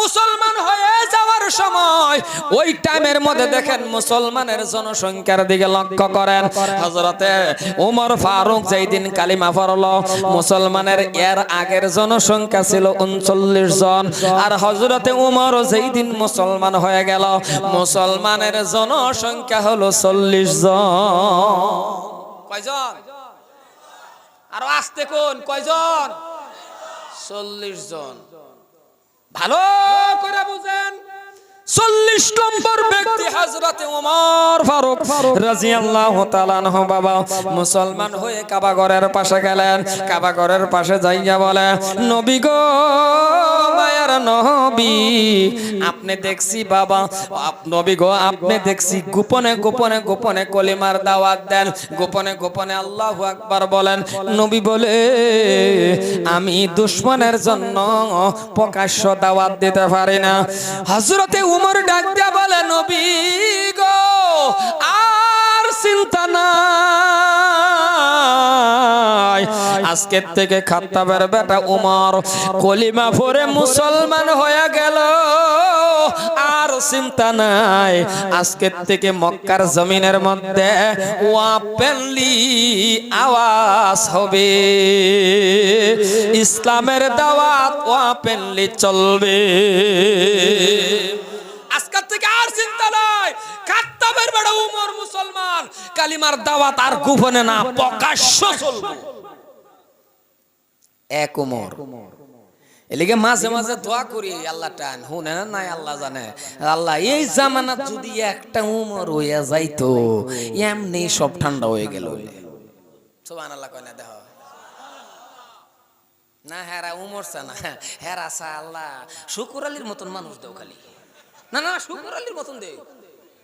মুসলমান হয়ে যাওয়ার সময় ওই টাইমের মধ্যে দেখেন মুসলমানের জনসংখ্যার দিকে লক্ষ্য করেন। হযরতে ওমর ফারুক যেই দিন কালিমা পড়লো, মুসলমানের এর আগের জনসংখ্যা ছিল 39 জন, আর হযরতে ওমর যেই দিন মুসলমান হয়ে গেল, মুসলমানের জনসংখ্যা হলো 40 জন। কয়জন? আরো আসতে কোন কয়জন? 40 জন। ভালো করে বুঝেন, 40 নম্বর ব্যক্তি হযরতে ওমর ফারুক রাদিয়াল্লাহু তাআলা আনহু বাবা মুসলমান হয়ে কাবা ঘরের পাশে গেলেন। কাবা ঘরের পাশে যাইয়া বলে, নবী গো, মায়ার নবী, আপনি দেখছি বাবা, নবী গো, আপনি দেখছি গোপনে গোপনে গোপনে কলিমার দাওয়াত দেন, গোপনে গোপনে আল্লাহু আকবার বলেন। নবী বলে, আমি দুশমনের জন্য প্রকাশ্য দাওয়াত দিতে পারি না। হযরতে উমর ডাক দিয়া বলে, নবী গো, আর চিন্তা নাই, আজকের থেকে খাত্তাবের বেটা উমর কলিমা পড়ে মুসলমান হয়ে গেল, আর চিন্তা নাই, আজকের থেকে মক্কার জমিনের মধ্যে ওয়াপেনলি আওয়াজ হবে, ইসলামের দাওয়াত ওয়াপেনলি চলবে। আজকের থেকে আর চিন্তা নাই, খাত্তাবের বেটা উমর মুসলমান, কালিমার দাওয়াত আর গোপনে না, প্রকাশ্য চলবে। এক উমর। এলিগে মাঝে মাঝে দোয়া করি, আল্লাহ টান শুনে না নাই আল্লাহ জানে, আল্লাহ এই জামানাত যদি একটা উমর হইয়া যাইতো, এমনি সব ঠান্ডা হয়ে গেল। সুবহানাল্লাহ কয় না? দেখ না, হেরা উমর চা না, হেরা চা আল্লাহ শুকুর আলীর মতন মানুষ দেও খালি। না না, শুকুর আলীর মতন দেখ।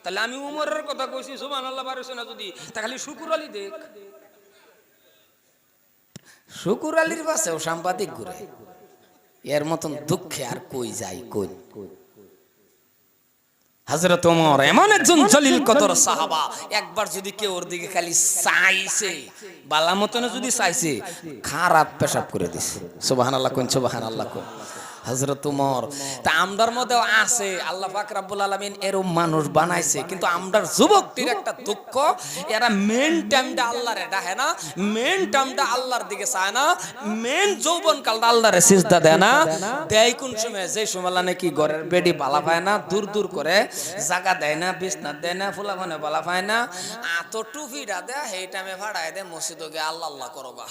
তাহলে আমি উমরের কথা কইছি, সুবহানাল্লাহ পারছে না যদি, তা খালি শুকুর আলী দেখ। শুকুর আলীর পাশেও সাংবাদিক ঘুরে, এর মতন দুঃখে আর কই যায় কই। হযরত ওমর এমন একজন জলিল কদর সাহাবা, একবার যদি কেউ ওর দিকে খালি চাইছে, বালা মতনে যদি চাইছে, খারাপ পেশাব করে দিছে। সুবহানাল্লাহ কোন, সুবহানাল্লাহ কোন। হযরত ওমর তা আমরার মধ্যেও আছে, আল্লাহ পাক রব্বুল আলামিন এরকম মানুষ বানাইছে, কিন্তু আমরার যুবকটির একটা দুঃখ, এরা মেন টাইমটা আল্লাহরে ডাকে না, মেন টাইমটা আল্লাহর দিকে চায় না, মেন যৌবন কালটা আল্লাহরে সিজদা দেয় না। দেয় কোন সময়? যে সময় নাকি ঘরের বেডি বালা পায় না, দূর দূর করে জায়গা দেয় না, বিছনা দেয় না, ফুলাফানে বালা পায় না, আতো টুপিটা দেয়, সেই টাইমে ভাড়ায় দেয় মসজিদে গিয়ে আল্লাহ আল্লাহ করো গা।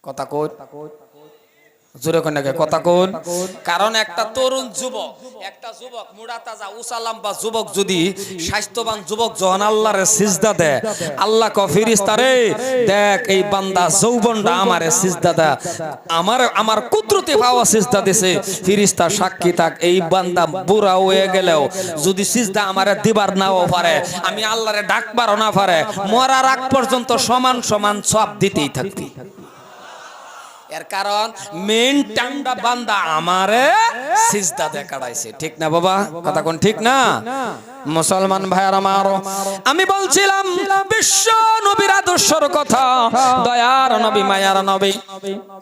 কথা কই? জোরে কোন কথা কোন? কারণ একটা তরুণ যুবক, একটা যুবক মুড়া তাজা উসালাম বা যুবক যদি স্বাস্থ্যবান যুবক যখন আল্লাহরে সিজদা দেয়, আল্লাহ কয় ফেরেশতা রে, দেখ এই বান্দা যৌবনটা আমারে সিজদা দেয়, আমার কুদরতে পাওয়া সিজদা দিছে, ফেরেশতা সাক্ষী থাক, এই বান্দা বুড়া হয়ে গেলেও যদি সিজদা আমারে দিবার নাও পারে, আমি আল্লাহরে ডাকবারও না পারে, মরার আগ পর্যন্ত সমান সমান সব দিতেই থাকবি। এর কারণ মেন টান্ডা বান্দা আমারে সিজদা দে কাটাইছে। ঠিক না বাবা? কথা কোন ঠিক না? মুসলমান ভাইয়ার আমার, আমি বলছিলাম বিশ্ব নবীর আদর্শের কথা, দয়ার নবী, মায়ার নবী,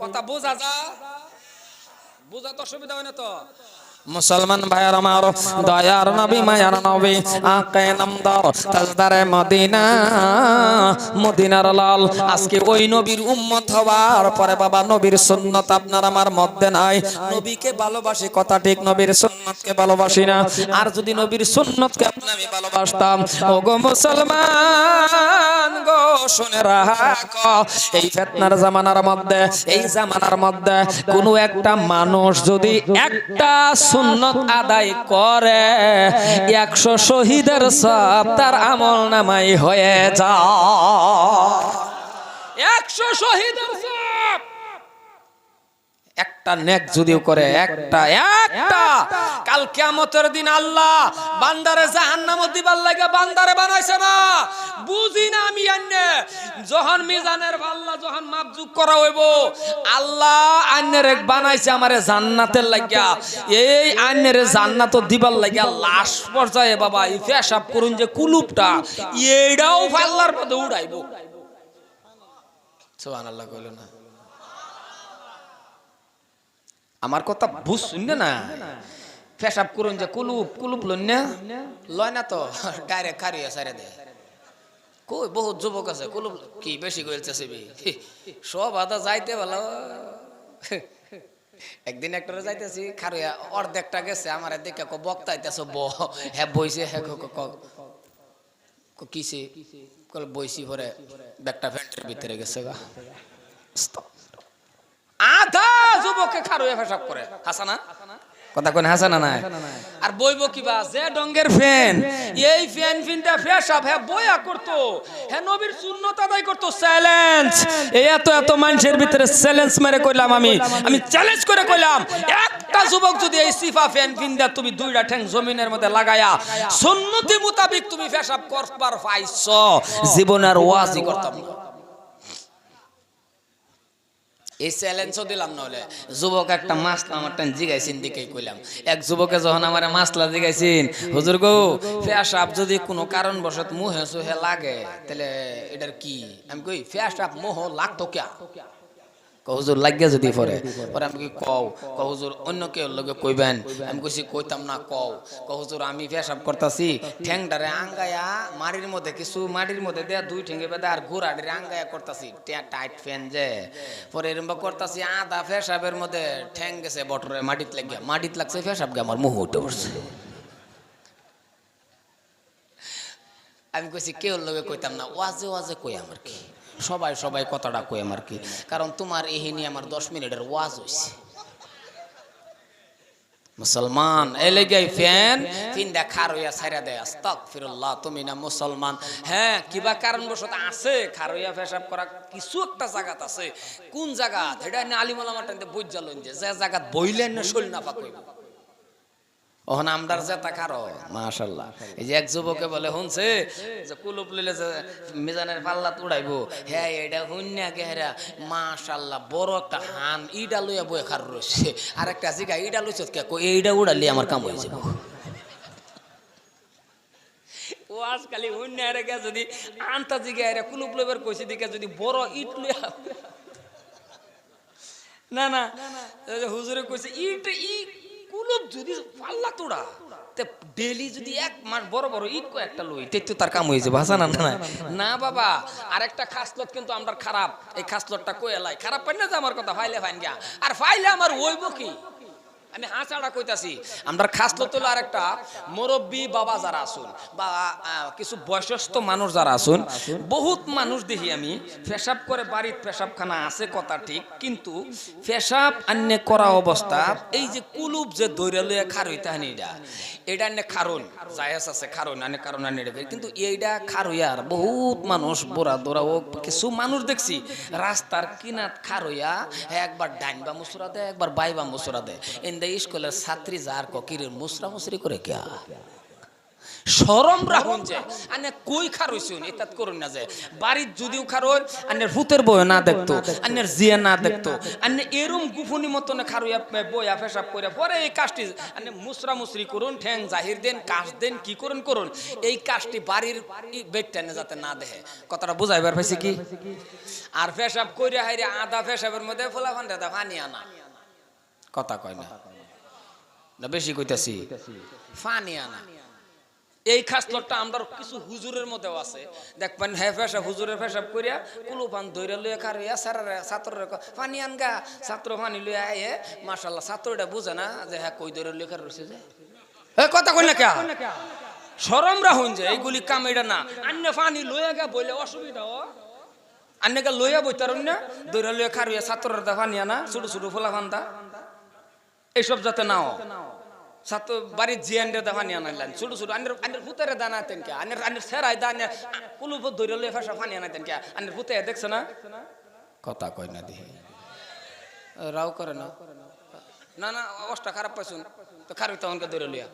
কথা বোঝা যায়? বোঝা তো অসুবিধা হয় না তো? মুসলমান ভাইয়ার আমার, দয়ার নবী, মায়ার নবী, আকায়ে নামদার তাজদারে মদিনা, মদিনার লাল। আজকে ওই নবীর উম্মত হওয়ার পরে বাবা নবীর সুন্নাত আপনার আমার মধ্যে নাই। নবীকে ভালোবাসি কথা ঠিক, নবীর সুন্নাতকে ভালোবাসি না। আর যদি নবীর সুন্নাতকে আপনি আমি ভালোবাসতাম, ও গো মুসলমান গো, শুনে রাখো, এই ফিতনার জামানার মধ্যে, এই জামানার মধ্যে কোনো একটা মানুষ যদি একটা সুন্নত আদায় করে, 100 শহীদের সব তার আমল নামাই হয়ে যায়। 100 শহীদের সব একটা নেক যদিও করে, একটা কাল কিয়ামতের দিন আল্লাহ বান্দারে জাহান্নামে দিবার লাগা বান্দারে বানাইছে না, বুঝি না আমি আন্নে, যখন মিজানের আল্লাহ যখন মাপজুক করা হইব, আল্লাহ আন্নের এক বানাইছে আমারে জান্নাতের লাগিয়া, এই আন্নের জান্নাত দিবার লাগিয়া লাশ পর্যায়ে বাবা এই পেশাব করুন যে কুলুপটা, এইটাও আল্লাহর পথে উড়াইব। সুবহানাল্লাহ কইল না? আমার কথা বুঝছুন না পেশাব করুন যে কুলুপ কুলুপ লয় না তো ডাইরেক্ট খারিয়া সাইরে দে কই বহুত যুবক আছে কুলুপ কি বেশি কইলতেছে সব আদা যাইতে ভালো একদিন একটারে যাইতেছি খারিয়া অর্ধেকটা গেছে আমার দেখে বক্তাইতেছ হ্যাঁ বইছে হ্যাঁ কিসে বইছি পরে ব্যাগটা প্যান্টের ভিতরে গেছে গা আধা যুবকে খারুয়া পেশাব করে হাসানা কথা কোন হাসানা নাই আর বইব কিবা যে ডঙ্গের ফ্যান এই ফ্যান ফিনটা পেশাব হ্যাঁ বইয়া করতো হ্যাঁ নবীর সুন্নত আদায় করতো চ্যালেঞ্জ এই এত মানুষের ভিতরে চ্যালেঞ্জ মেরে কইলাম আমি চ্যালেঞ্জ করে কইলাম একটা যুবক যদি এই সিফা ফ্যান ফিনটা তুমি দুইটা ঠ্যাং জমিনের মধ্যে লাগায়া সুন্নতি মোতাবেক তুমি পেশাব করবার পাইছো জীবনের ওয়াজি করতাম না এই চ্যালেঞ্জও দিলাম নহলে যুবক একটা মাসলা আমার টান জিগাইছেন দিকেই কইলাম এক যুবকে যখন আমার মাসলা জিগাইছেন হুজুর গো পেশাব যদি কোনো কারণবশত মুহে সুহে লাগে তাহলে এটার কি আমি কই পেশাব মোহ লাগতো কে হুজুর লাগিয়া যদি পরে আমি কি কও হুজুর অন্য কেউ লগে কইবেন আমি কইছি কইতাম না কও হুজুর আমি পেশাব করতাছি ঠ্যাংটারে আঙ্গায়া মাটির মধ্যে কিছু মাটির মধ্যে দেয়া দুই ঠ্যাঙ্গে বেঁধে আর ঘোড়াটারে আঙ্গায়া করতাছি টাইট ফ্যান যে পরে এরকম করতাছি আধা পেশাবের মধ্যে ঠ্যাং গেছে বটরে মাটিত লাগছে পেশাব গে আমার মুহ উঠে পড়ছে আমি কইছি কেউ লগে কইতাম না ওয়াজে কই আমার কি সবাই কথাটা কই আমার কি কারণ তোমার এহিনি আমার 10 মিনিটের ওয়াজ হইছে মুসলমান এলেগাই ফ্যান ফিনদা খার হইয়া ছাইরা দেয় আস্তাগফিরুল্লাহ তুমি না মুসলমান হ্যাঁ কিবা কারণবশত আছে খার হইয়া পেশাব করা কিছু একটা জায়গাত আছে কোন জায়গাত এটা না আলিম ওলামার টানতে বুঝালেন যে জায়গাত বইলেন না শৈল না পাক হইব ওহন আমরার জেতা খারো মাশাআল্লাহ এই যে এক যুবকে বলে শুনছে যে কুলুপ লইলে যে মিজানের পাল্লা উড়াইবো হ্যাঁ এটা হুন্না গেহরা মাশাআল্লাহ বড় একটা হান ইডা লইয়া বই খার রইছে আর একটা জিগা ইডা লইছত কে কই এইডা উড়ালি আমার কাম হই যাবে ও আজকালি হুন্না রে গে যদি আনতা জিগা এরা কুলুপ লইবার কইছে দিকে যদি বড় ইট লইয়া না হুজুরে কইছে ইট কুলুপ যদি পাল্লা তোড়া তে ডেলি যদি এক মাস বড় ইট কো একটা লই তে তো তার কাম হইছে ভাষা না বাবা আরেকটা খাসলত কিন্তু আমরা খারাপ এই খাসলতটা কই এলাই খারাপ পাই না যে আমার কথা ফাইলে ফাইন গিয়া আর ফাইলে আমার হইব কি আমি হাসাড়া কইতাছি আমরা খাসলত হলো আরেকটা মুরব্বি বাবা যারা আছেন বা কিছু বয়স্ক মানুষ যারা আছেন বহুত মানুষ দেখি আমি পেশাব করে বাড়িতে পেশাবখানা আছে কথা ঠিক কিন্তু পেশাব আন্নে করা অবস্থা এই যে কুলুপ যে দইরা লইয়া খার হইতা হানি এটা আন্নে খারণ জায়েজ আছে খারণ আন্নে কারণ আন্নে কিন্তু এইটা খার হইয়া বহুত মানুষ বোরা দোরা ও কিছু মানুষ দেখছি রাস্তার কিনাত খার হইয়া একবার ডাইন বা মুসরা দেয় একবার বাই বা মুসরা দেয় স্কুলের ছাত্রী যার কিরে মুসরা মুসরি করে কে শরম রাখুন যে আনে কই খার হইছুন এতাত করুন না যে বাড়ির যদিও খার হই আনের ভূতের বয় না দেখতো আনের জিয়া না দেখতো আনে এরম গুফনি মতন খার হইয়া বইয়া পেশাব করে পরে এই কাজটি আনে মুসরা মুসরি করুন ঠ্যাং জাহির দেন কাশ দেন কি করুন এই কাজটি বাড়ির বেডটানে যাতে না দেখে কথাটা বুঝাইবার পাইছে কি আর পেশাব কইরা হাইরে আধা পেশাবের মধ্যে ফোলা ফান্ডা পানি আনা কথা কয় না বেশি কইতাছি ফানি আনা এই খাসলতটা আমরা কিছু হুজুরের মধ্যেও আছে দেখবেন হ্যাঁ পেশাব হুজুরের পেশাব করিয়া কুলুপান ধইরা লইয়া খারিয়া ছাত্ররা পানি আনগা ছাত্র পানি লইয়া আয়ে মাশাআল্লাহ ছাত্রটা বুঝে না যে হ্যাঁ কই ধইরা লইয়া খার রইছে যে এই কথা কই না কে শরম রাখুন যে এইগুলি কাম এটা না আন্নে পানি লইয়া গা বইলে অসুবিধা ও আন্নে গা লইয়া বইতারুন না ধইরা লইয়া খারিয়া ছাত্ররা পানি আনা ছোট ছোট ফোলা ফান্দা এইসব যাতে নাও ছাত্র বাড়ির জিয়ান্ডে দাফানি আনাইলেন ছোট আনের ভূতেরে দানা তেন কে আনের সেরাই দানা কুলুপ ধরে লয়ে ফাঁসা ফানি আনাইতেন কে আনের ভূতে দেখছ না কথা কয় না দিহি রাও করে না অবস্থা খারাপ পাইছুন তো খারাপ তখনকে ধরে লইয়া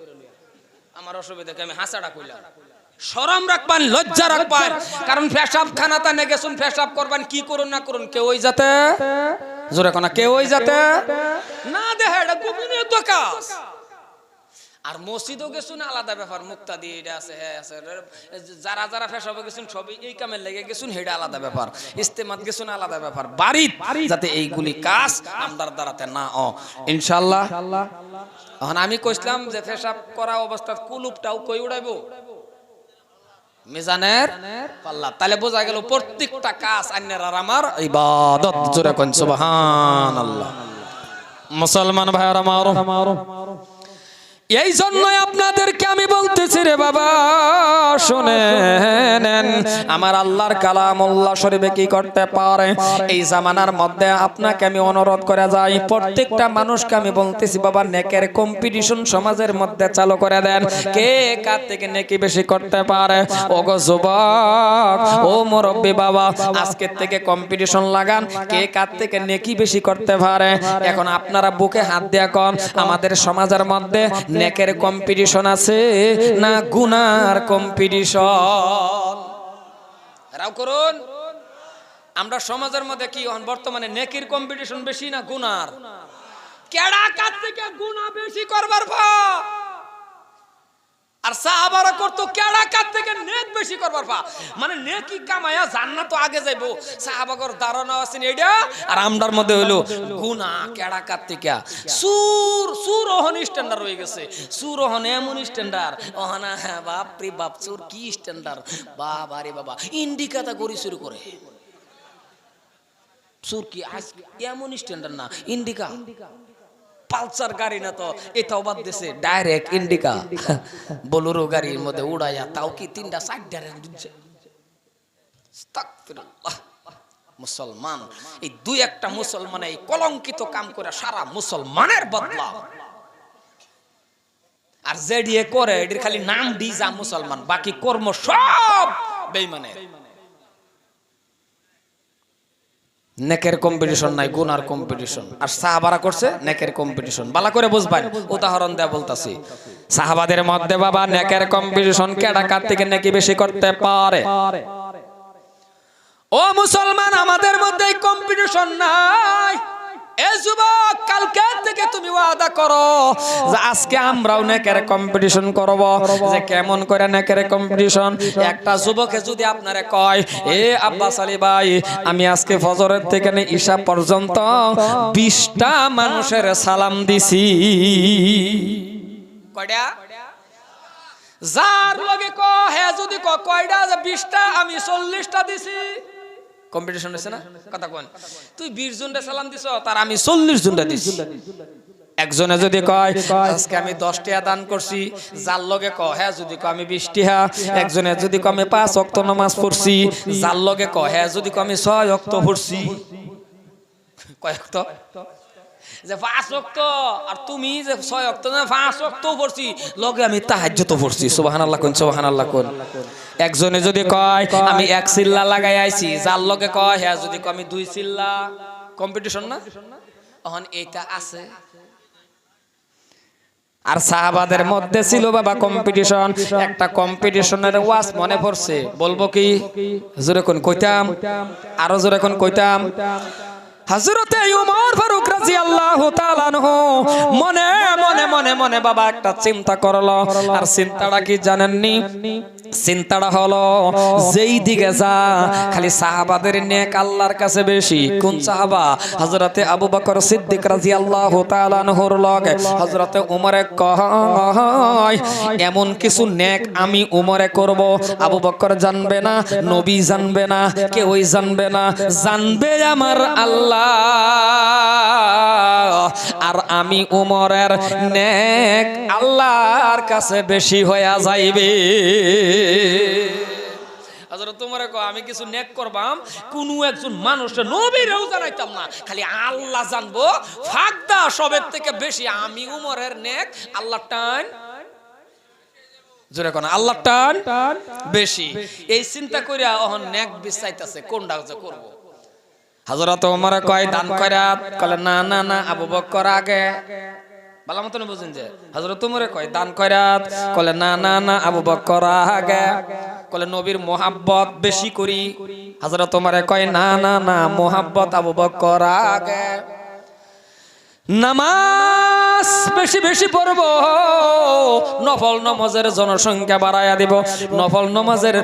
আমার অসুবিধা আমি হাসাড়া কইলাম শরম রাখবান লজ্জা রাখবান কারণ পেশাব খানাতে নে গেছুন পেশাব করবান কি করুন না করুন কেউ ওই যাতে জোরে কোনা কেউ ওই যাতে না দেখে এটা গোপনীয় কাজ আর মসজিদও গেছুন আলাদা ব্যাপার, মুক্তা দিয়ে এটা আছে, হ্যাঁ আছে, যারা যারা ফেসাবে গেছুন সবই এই কামের লেগে গেছুন, হেটা আলাদা ব্যাপার, ইস্তেমাত গেছুন আলাদা ব্যাপার, বাড়ি যাতে এইগুলি কাজ আমদার দ্বারাতে না ইনশাআল্লাহ। এখন আমি কইছিলাম যে পেশাব করা অবস্থায় কুলুপটাও কই উড়াইবো মিজানের পাল্লা, তাহলে বোঝা গেল প্রত্যেকটা কাজ আন্যের আর আমার ইবাদত। জোরে কোন সুবহানাল্লাহ। মুসলমান ভাইরা আমার, এই জন্যই আপনাদেরকে আমি বলতেছি রে বাবা শুনেন, আমার আল্লাহর কালামুল্লাহ শরীফে কি করতে পারে এই জামানার মধ্যে আপনাকে আমি অনুরোধ করে যাই, প্রত্যেকটা মানুষকে আমি বলতেছি বাবা নেকের কম্পিটিশন সমাজের মধ্যে চালু করে দেন। কে কার থেকে নেকি বেশি করতে পারে? ওগো যুবক, ও মুরব্বি বাবা, আজকের থেকে কম্পিটিশন লাগান, কে কার থেকে নেকি বেশি করতে পারে। এখন আপনারা বুকে হাত দিয়া কোন আমাদের সমাজের মধ্যে নেকের কম্পিটিশন আছে না গুনার কম্পিটিশন? রাও করুন। আমরা সমাজের মধ্যে কি বর্তমানে নেকির কম্পিটিশন বেশি না গুনার? কেডা কার থেকে গুনাহ বেশি করবার ভাব, আর সাহাবারা করতো কেডা কার থেকে নেক বেশি করবার ভাব। মানে নেকি কামায়া জান্নাত আগে যাইবো, সাহাবাগর ধারণা আছেন এইটা, আর আমরার মধ্যে হইলো গুনাহ কেডা কার থেকে। সুর ওহন স্ট্যান্ডার্ড হয়ে গেছে, সুর ওহন এমন স্ট্যান্ডার্ড ওহনা, হ্যাঁ বাপ রে বাপ, সুর কি স্ট্যান্ডার্ড, বাবা রে বাবা, ইন্ডিকাতা করি শুরু করে। সুর কি আজ এমন স্ট্যান্ডার্ড না, ইন্ডিকা পালসার গাড়ি না তো এটাও বাদ দিছে, ডাইরেক্ট ইন্ডিকা বোলেরো গাড়ির মধ্যে উড়াইয়া, তাও কি 3টা 4টা দিচ্ছে। আস্তাগফিরুল্লাহ। মুসলমান, এই দুই একটা মুসলমান এই কলঙ্কিত কাম করে সারা মুসলমানের বদলা। আর জেডিয়ে করে এর খালি নাম ডিজা মুসলমান, বাকি কর্ম সব বেঈমানের। নেকের কম্পিটিশন নাই, গুনার কম্পিটিশন। আর সাহাবারা করছে নেকের কম্পিটিশন। ভালো করে বুঝবেন, উদাহরণ দেয়া বলতাছি। সাহাবাদের মধ্যে বাবা নেকের কম্পিটিশন, কেডা কার থেকে নেকি বেশি করতে পারে। ও মুসলমান, আমাদের মধ্যে কম্পিটিশন নাই। এ যুবক, কালকে থেকে তুমি ওয়াদা করো যে আজকে আমরাও নেকের কম্পিটিশন করব। যে কেমন করে নেকের কম্পিটিশন? একটা যুবকে যদি আপনারে কয়, এ আব্বাস আলী ভাই, আমি আজকে ফজরের থেকে ঈশা পর্যন্ত 20টা মানুষের সালাম দিছি। কয়টা? যার লগে ক হ্যাঁ যদি কয়টা? 20টা। আমি 40টা দিছি। কম্পিটিশন হইছে না? কথা কোন, তুই 20 জনটা সালাম দিছ, তার আমি 40 জনটা দিছি। একজনে যদি কয় আজকে আমি 10 টাকা দান করছি, যার লগে ক হ্যাঁ যদি ক আমি 20 টাকা। একজনে যদি ক আমি 5 ওয়াক্ত নামাজ পড়ছি, যার লগে ক হ্যাঁ যদি ক আমি 6 ওয়াক্ত পড়ছি। কয় ওয়াক্ত? যে 5 ওয়াক্ত। আর তুমি যে 6 ওয়াক্ত না 5 ওয়াক্ত পড়ছি, লগে আমি তাহাজ্জুদ পড়ছি। সুবহানাল্লাহ কোন, সুবহানাল্লাহ কোন। একজনে যদি কয় আমি 1 চিল্লা লাগাই আইছি, যার লগে কয় হ্যাঁ যদি ক আমি 2 চিল্লা। কম্পিটিশন না? এখন এটা আছে। আর সাহাবাদের মধ্যে ছিল বাবা কম্পিটিশন। একটা কম্পিটিশনের ওয়াজ মনে পড়ছে, বলবো কি? জোরে কোন কইতাম, আরো জোরে কোন কইতাম। হযরতে ওমর ফারুক রাদিয়াল্লাহু তাআলা আনহু মনে মনে মনে মনে বাবা একটা চিন্তা করলো। আর চিন্তাটা কি জানেননি? চিন্তাটা হলো যেই দিকে যা খালি সাহাবাদের নেক আল্লাহর কাছে বেশি। কোন সাহাবা? হযরতে আবু বকর সিদ্দিক রাদিয়াল্লাহু তাআলা আনহুর লগে হযরতে ওমরে কয় এমন কিছু নেক আমি ওমরে করব, আবু বকর জানবে না, নবী জানবে না, কেউই জানবে না, জানবে আমার আল্লাহ। আর আমি ওমরের নেক আল্লাহর কাছে বেশি হয়ে যাইবে। তোমার আমি কিছু নেক করবাম, কোন একজন মানুষ নবীরেও জানাইতাম না, খালি আল্লাহ জানবো। ফাকদা সবের থেকে বেশি আমি উমরের নেক আল্লাহ টান, জোরে কোন আল্লাহ টান বেশি। এই চিন্তা কইরা ওহন নেক বিচাইতাছে কোনটা যে করব। হযরত ওমর কয় দান কইরা, কলে না না না আবু বকর আগে। ভালো মতন বুঝেন যে হযরত ওমর কয় দান কইরা, কলে না না না আবু বকর আগে। কলে নবীর মোহাব্বত বেশি করি। হযরত ওমর কয় না না না মোহাব্বত আবু বকর আগে। নামাজ বেশি বেশি পড়ব, নফল নামাজের জনসংখ্যা বাড়ায়া দিব, নফল নামাজের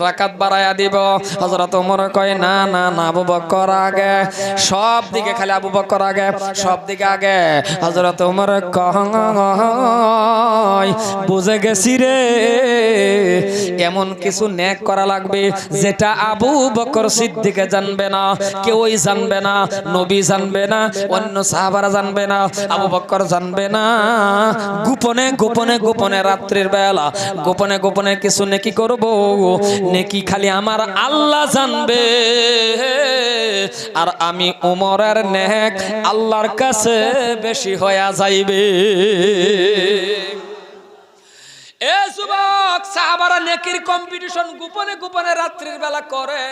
রাকাত বাড়ায়া দিব। হযরত ওমর কয় না না না, আবু বকর আগে, সব দিকে খালি আবু বকর আগে, সব দিকে আগে। হযরত ওমর কয় বুঝে গেছি রে, এমন কিছু নেক করা লাগবে যেটা আবু বকর সিদ্দিকে জানবে না, কেউই জানবে না, নবী জানবে না, অন্য সাহাবারা জানবে না, আবু বকর জানবে না। গোপনে গোপনে গোপনে রাত্রির বেলা গোপনে গোপনে কিছু নেকি করব, নেকি খালি আমার আল্লাহ জানবে, আর আমি ওমরের নেক আল্লাহর কাছে বেশি হয়ে যাইবে। এ যুবক, সাহাবারা নেকির কম্পিটিশন গোপনে গোপনে রাত্রির বেলা করে,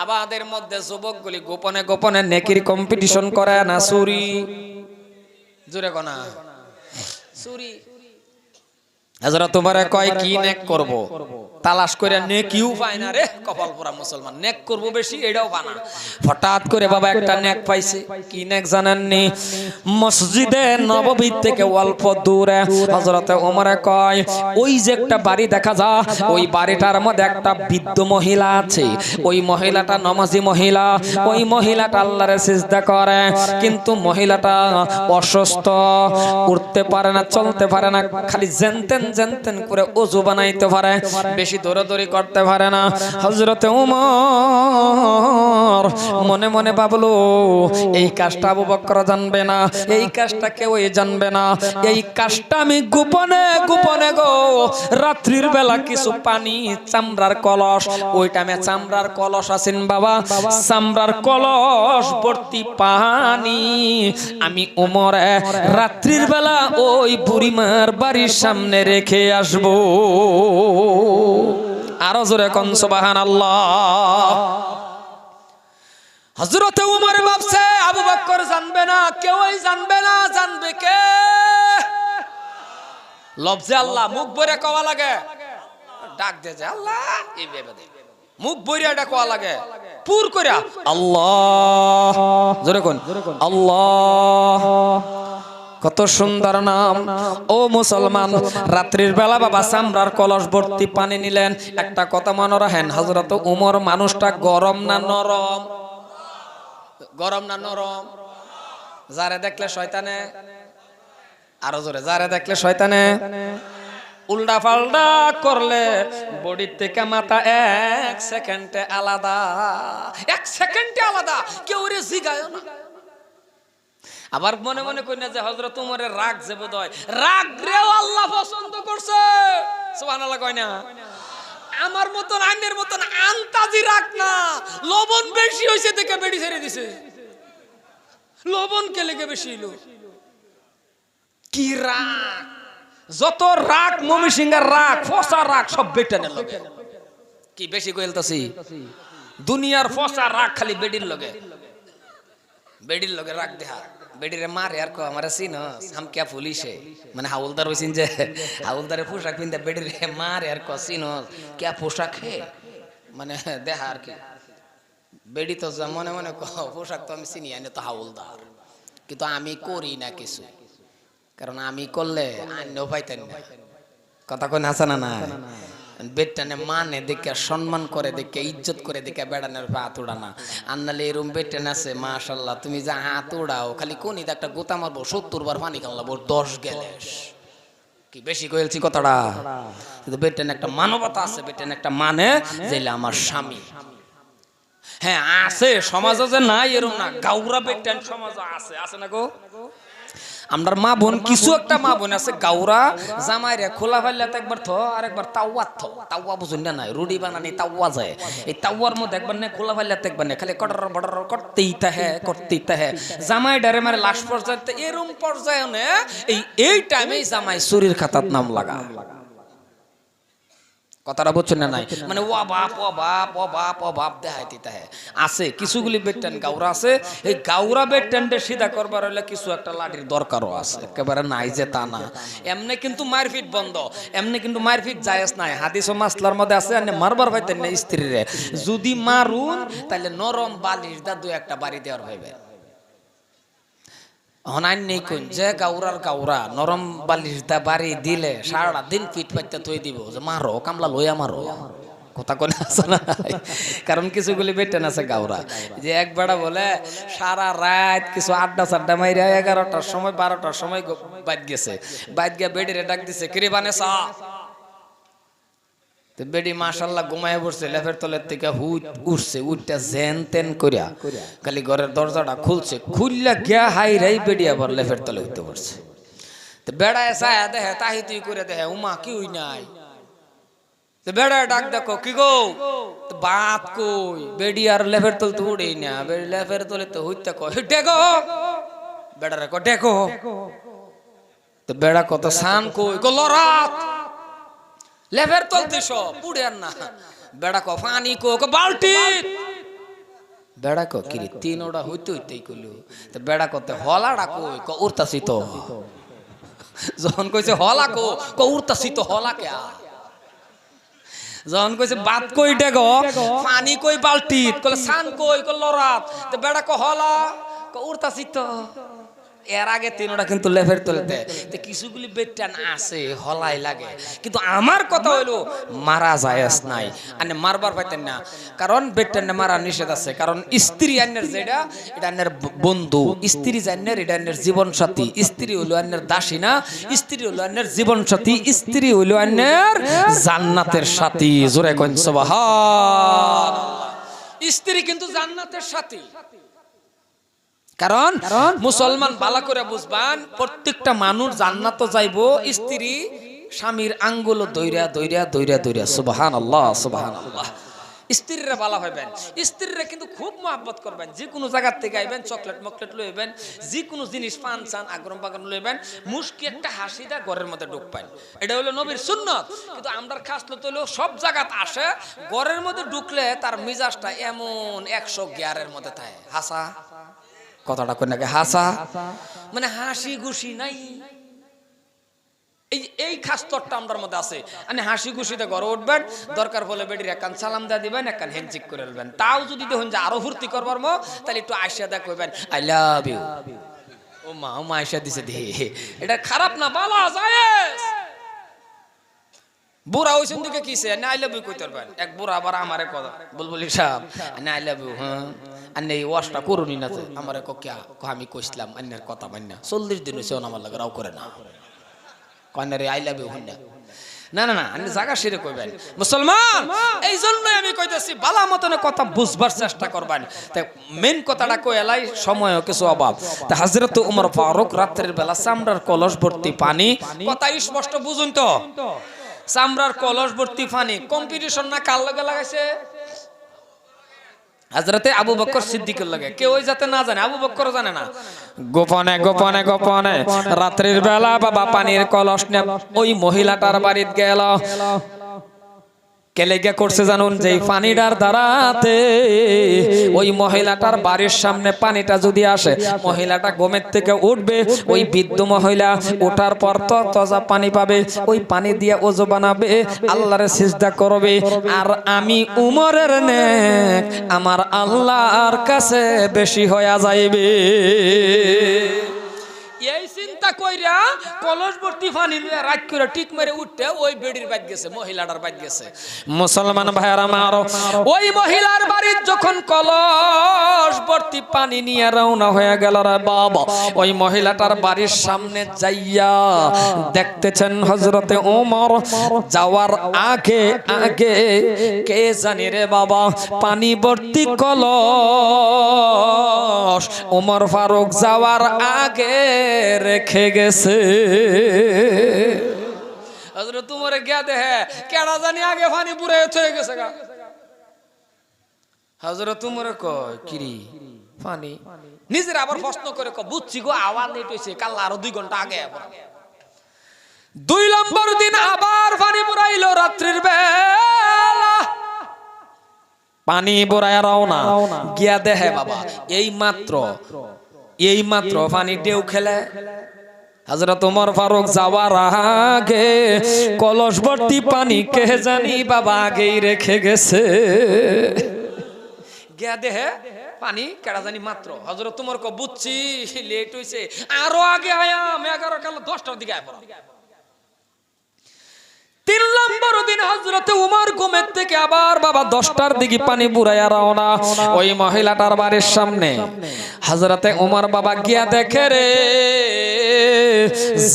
আমাদের মধ্যে যুবকগুলি গোপনে গোপনে নেকির কম্পিটিশন করে না চুরি, জোরে কোনা চুরি। হযরত ওমর কয় কি নেক করব, তালাশ করে নেকিও পায় না রে, কপাল পোড়া মুসলমান, নেক করব বেশি এটাও বানা। হঠাৎ করে বাবা একটা নেক পাইছে, কি নেক জানেননি? মসজিদে নববী থেকে অল্প দূরে হযরত ওমর কয় ওই যে একটা বাড়ি দেখা যায়, ওই বাড়িটার মধ্যে একটা বৃদ্ধ মহিলা আছে, ওই মহিলাটা নামাজি মহিলা, ওই মহিলাটা আল্লাহরে সিজদা করে, কিন্তু মহিলাটা অসুস্থ, উঠতে পারে না, চলতে পারে না, খালি জেনতেন জেনতেন করে ওযু বানাইতে পারে, বেশি দৌড়াদৌড়ি করতে পারে না। হযরত ওমর মনে মনে ভাবলো এই কাজটা আবু বকর জানবে না, এই কাজটা কেউই জানবে না, এই কাজটা আমি গোপনে গোপনে গো রাত্রির বেলা কিছু পানি, চামড়ার কলস, ওই টাইমে চামড়ার কলস আছেন বাবা, চামড়ার কলস ভর্তি পানি আমি ওমরে রাত্রির বেলা ওই বুড়িমার বাড়ির সামনে রেখে আসবো। আরো জোরে কোন সুবহানাল্লাহ। হযরত ওমর ভাবছে আবু বকর জানবে না, কেউই জানবে না, জানবে কে? লফজে আল্লাহ মুখ ভরে কওয়া লাগে, ডাক দে যে আল্লাহ, এই ভেবে মুখ ভরে এটা কওয়া লাগে, পুর কইরা আল্লাহ, জোরে কোন আল্লাহ। কত সুন্দর নাম। ও মুসলমান, রাত্রির বেলা বাবা চামড়ার কলস ভর্তি পানি নিলেন। একটা কথা মনে রাখেন, হযরত ওমর মানুষটা গরম না নরম? গরম না নরম? যারে দেখলে শয়তানে, আরো জোরে, যারে দেখলে শয়তানে উল্টা পাল্টা করলে বডি থেকে মাথা এক সেকেন্ডে আলাদা, এক সেকেন্ডে আলাদা, কেউ রে জিগায় না। আবার মনে মনে কই না যে হযরত ওমরের রাগ যে বোধহয়, রাগ রেও আল্লাহ পছন্দ করছে, সুবহানাল্লাহ কয় না? আমার মতন আইনের মতন আন্তাজি রাগ না, লবণ বেশি হইছে দেখে বেড়ি ছেড়ে দিছে। লবণ কে লেগে বেশি হইলো? কি রাগ! যত রাগ মমিসিংহের রাগ, ফসা রাগ সব বেটানের লগে। কি বেশি কইলতাছি? দুনিয়ার ফসা রাগ খালি বেডির লগে, বেডির লগে রাগ দেহা, বেডিরে মারে আর কো আমারে চিনস, হাম কে পুলিশে, মানে হাউলদার হইছিন যে হাউলদারের পোশাক পিনতে বেডিরে মারে আর কো চিনস কে পোশাক হে, মানে দেহা আর কি। বেডি তো মনে মনে পোশাক তো আমি চিনি, আইনে তো হাউলদার, কিন্তু আমি করি না কিছু, কারণ আমি করলে আইনও পাইতেন না। কথা কই হাসা না? না বেটানে মানে দেখে, সম্মান করে দেখে, ইজ্জত করে দেখে বেড়ানোর হাত উড়ানা। আন্নালে এরম বেটেন আছে মাশাল্লাহ, তুমি যা হাত উড়াও খালি কোন একটা গোতা মারবো 70 বার পানি খাওয়াবো 10 গেলেস। কি বেশি কইলছি কথাটা? কিন্তু বেটেন একটা মানবতা আছে, বেটেন একটা মানে যেলে আমার স্বামী। হ্যাঁ আছে সমাজে, যে নাই এরম না, গাউরা বেটেন সমাজ আছে, আছে না গো? আমরার মা বোন কিছু একটা মা বোন আছে গাউরা, জামাইরে খোলা ফেললে একবার থ আর একবার তাওয়া থ, তাওয়া বুঝুন না, নাই রুডি বানানি তাওয়া যায়, এই তাওয়ার মধ্যে একবার নে খোলা ফেললে একবার নে খালি কটর বটর করতেই তাহে জামাই ডারে মারে লাশ পর্যায়ে এরম পর্যায়ে নে এই টাইমে জামাই চুরির খাতাত নাম লাগা। কথাটা বুঝছেন না? নাই মানে ও বাপ ও বাপ ও বাপ ও বাপ দেখাইতে তাহে আছে কিছুগুলি বেটেন গাউরা আছে। এই গাউরা বেটেনদের সিধা করবার হলে কিছু একটা লাঠির দরকারও আছে, একেবারে নাই যে তা না। এমনি কিন্তু মারপিট বন্ধ, এমনি কিন্তু মারপিট জায়েজ নাই। হাদিস ও মাসলার মধ্যে আছে এমনি মারবার পাইতেন না স্ত্রীরে, যদি মারুন তাহলে নরম বালিশ দা দুই একটা বাড়ি দেওয়ার ভাইবে। হনাই নেই কোন যে গাউরার গাউরা নরম বালিশ দা বাড়ি দিলে সারা দিন পিঠ পাইতে থই দিব যে মারো কামলা লইয়া মারো কথা কোনে আছে না কারণ কিছুগুলি বেটেন আছে গাউরা যে এক বেড়া বলে সারা রাত কিছু আড্ডা সাড্ডা মাইরা 11টার সময় 12টার সময় বাইট গেছে বাইট গিয়া বেডিরে ডাক দিছে কিরে বানেসা তো বেডি মাশাআল্লাহ ঘুমায় পড়ছে লেফের তলের থেকে হুট উঠছে উঠটা জেন তেন করিয়া খালি ঘরের দরজাটা খুলছে খুললা গিয়া হাই রাই বেডি আবার লেফের তলে উঠতে পড়ছে তো বেড়ায় ছায়া দেখে তাহি তুই করে দেখে উমা কি হই নাই তো বেড়ায় ডাক দেখো কি গো বাত কই বেডি আর লেফের তল তো উড়েই না বেডি লেফের তলে তো হইতে কয় ডেকো বেড়ারে কো ডেকো তো বেড়া কত সান কই কো লরাত লেভের তলতে সব পুড়ে আর না বেড়া কো পানি কো বালতি বেড়া কো কিরে তিন ওটা হইতে হইতেই কইলো তো বেড়া কতে হলাড়া কই ক উড়তাছি তো যখন কইছে হলা কো উড়তাছি তো হলা কে যখন কইছে বাত কই ডেগো পানি কই বালতি কলে সান কই কো লরাত তো বেড়া কো হলা কো উড়তাছি তো এর আগে তিনটা কিন্তু লেভের তলেতে তো কিছুগুলি বেটান আছে হলাই লাগে কিন্তু আমার কথা হইলো মারা যায়স নাই আনে মারবার পাইতেন না কারণ বেটান মারা নিষেধ আছে কারণ স্ত্রী আন্নের যেটা এটা আন্নের বন্ধু স্ত্রী জান্নের এটা আন্নের জীবন সাথী স্ত্রী হইলো আন্নের দাসী না স্ত্রী হইলো আন্নের জীবন সাথী স্ত্রী হইলো আন্নের জান্নাতের সাথী জোরে কইন সুবহানাল্লাহ স্ত্রী কিন্তু জান্নাতের সাথী কারণ মুসলমান ভালো করে বুঝবান প্রত্যেকটা মানুষ জান্নাত যাইবো স্ত্রী স্বামীর আঙ্গুল দইরা দইরা দইরা দইরা সুবহানাল্লাহ সুবহানাল্লাহ স্ত্রীরা ভালো হইবেন স্ত্রীরা কিন্তু খুব মহব্বত করবেন যে কোনো জায়গা থেকে আইবেন চকলেট মকলেট লইবেন যে কোনো জিনিস পান চান আগ্রম বাগরম লইবেন মুশকি একটা হাসিটা ঘরের মধ্যে ঢুকবেন এটা হলো নবীর সুন্নত কিন্তু আমরার খাসলত হলো সব জায়গাত আসে ঘরের মধ্যে ঢুকলে তার মিজাজটা এমন 100 গিয়ারের মধ্যে থাকে হাসা কথাটা কই নাকি হাসা মানে হাসি খুশি নাই এই খাস্তরটা আমরার মধ্যে আছে মানে হাসি খুশিতে ঘরে উঠবেন দরকার হলে বেডির একখান সালাম দা দিবেন একখান হ্যান্ডশেক করে নেবেন তাও যদি দেখুন যে আরো ফুর্তি করবার মো তাহলে একটু আয়শা দা কইবেন আই লাভ ইউ ও মা আয়শা দিছে দে এটা খারাপ না ভালো জায়েজ বুড়া হইছেন দিকে কিছে না আই লাভ ইউ কইতে পারবেন এক বুড়া আবার আমারে কথা বুলবুলি সাহেব না আই লাভ ইউ হ্যাঁ আন্নে এই ওয়াশটা করুনি না যে আমারে কিয়া আমি কইছিলাম আন্নের কথা মান্না 40 দিন হইছে আমার লাগে রাও করে না কন্যারে আই লাভ ইউ হইনা না না না আন্নে জায়গা সেরে কইবেন মুসলমান এই জন্যই আমি কইতাছি ভালো মতনে কথা বুঝবার চেষ্টা করবেন তাই মেন কথাটা কইলাই সময়ও কিছু অভাব তা হযরত ওমর ফারুক রাতের বেলা চামড়ার কলস ভর্তি পানি কথা স্পষ্ট বুঝুন তো চামড়ার কলস ভর্তি পানি কম্পিটিশন না কার লগে লাগাইছে হযরতে আবু বকর সিদ্দিকের লাগে কেউ যাতে না জানে আবু বকর জানে না গোপনে গোপনে গোপনে রাত্রির বেলা বাবা পানির কলস নিয়ে ওই মহিলাটার বাড়িতে গেল কেলেগা করছে জানুন যে পানিটার দ্বারাতে ওই মহিলাটার বাড়ির সামনে পানিটা যদি আসে মহিলাটা ঘুমের থেকে উঠবে ওই বৃদ্ধ মহিলা ওঠার পর তো তাজা পানি পাবে ওই পানি দিয়ে ওযু বানাবে আল্লাহরে সিজদা করবে আর আমি উমরের নেক আমার আল্লাহর কাছে বেশি হয়ে যাইবে এই চিন্তা কইরা কলস ভর্তি পানি রাত করে টিক মেরে উঠতে ওই বেডির বাইত গেছে মহিলাটার বাইত গেছে মুসলমান ভাইরা আমার ওই মহিলার বাড়ির যখন কলস ভর্তি পানি নিয়ে রওনা হয়ে গেল রে বাবা ওই মহিলাটার বাড়ির সামনে যাইয়া দেখতেছেন হযরতে ওমর যাওয়ার আগে আগে কে জানি রে বাবা পানি ভর্তি কলস ওমর ফারুক যাওয়ার আগে রেখে গেছে হযরত উমর গিয়া দেখে কেডা জানি আগে পানি পুরে হয়ে গেছে গা হযরত উমর কয় কিরি পানি নিজের আবার প্রশ্ন করে কয় বুঝছি গো আওয়াজ লেট হইছে কাল আরো 2 ঘন্টা আগে আবার 2 নম্বর দিন আবার পানি পুরাইলো রাত্রির বেলা পানি পুরায়া রওনা গিয়া দেখে বাবা এই মাত্র পানি ঢেউ খেলে হযরত ওমর ফারুক যাওয়ার আগে কলস ভর্তি পানি কে জানি বাবা আগেই রেখে গেছে গিয়া দেখে পানি কেডা জানি মাত্র হযরত উমর কো বুঝছি লেট হইছে আরো আগে আয়াম 11 কাল 10টার দিকে আয় পড়া 3 নম্বর দিন হযরত উমর ঘুমের থেকে আবার বাবা 10টার দিকে পানি বুড়াইয়া রওনা ওই মহিলাটার বাড়ির সামনে হযরতে উমর বাবা গিয়া দেখে রে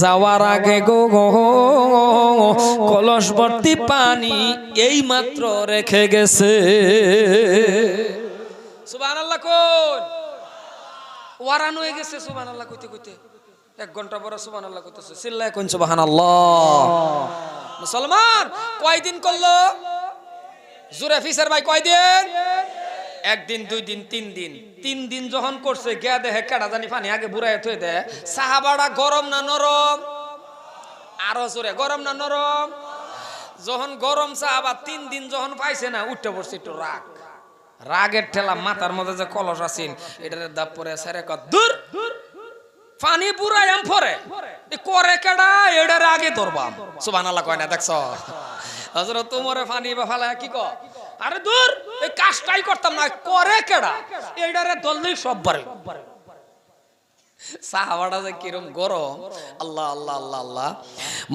যাওয়ার আগে গো কলস ভর্তি পানি এই মাত্র রেখে গেছে সুবহানাল্লাহ কোন ওয়ারান হয়ে গেছে সুবহানাল্লাহ কইতে কইতে 1 ঘন্টা পরে সুবহানাল্লাহ কইতেছে চিল্লায় কোন সুবহানাল্লাহ মুসলমান কয়দিন করলো জোরে ফিসার ভাই কয়দিন একদিন 2 দিন 3 দিন যখন করছে গিয়া দেখে কেডা জানি পানি আগে বুড়াইয়া থই দেয় সাহাবারা গরম না নরম আরো জোরে গরম না নরম যখন গরম সাহাবা 3 দিন যখন পাইছে না উঠতে পড়ছে একটু রাগের ঠেলা মাথার মধ্যে যে কলস আছেন এটার দাপ পরে সারে কত দূর পানি বুড়াইয়াম পরে করে কেডা এটার আগে ধরবাম সুবহানাল্লাহ কয় না দেখছো হযরত উমরে পানি ফালায় কি কয় আরে দূর এই কাজটাই করতাম না করে কেডা এটারে দললেই সব বারে সাহাবাটা যে কিরম গরম আল্লাহ আল্লাহ আল্লাহ আল্লাহ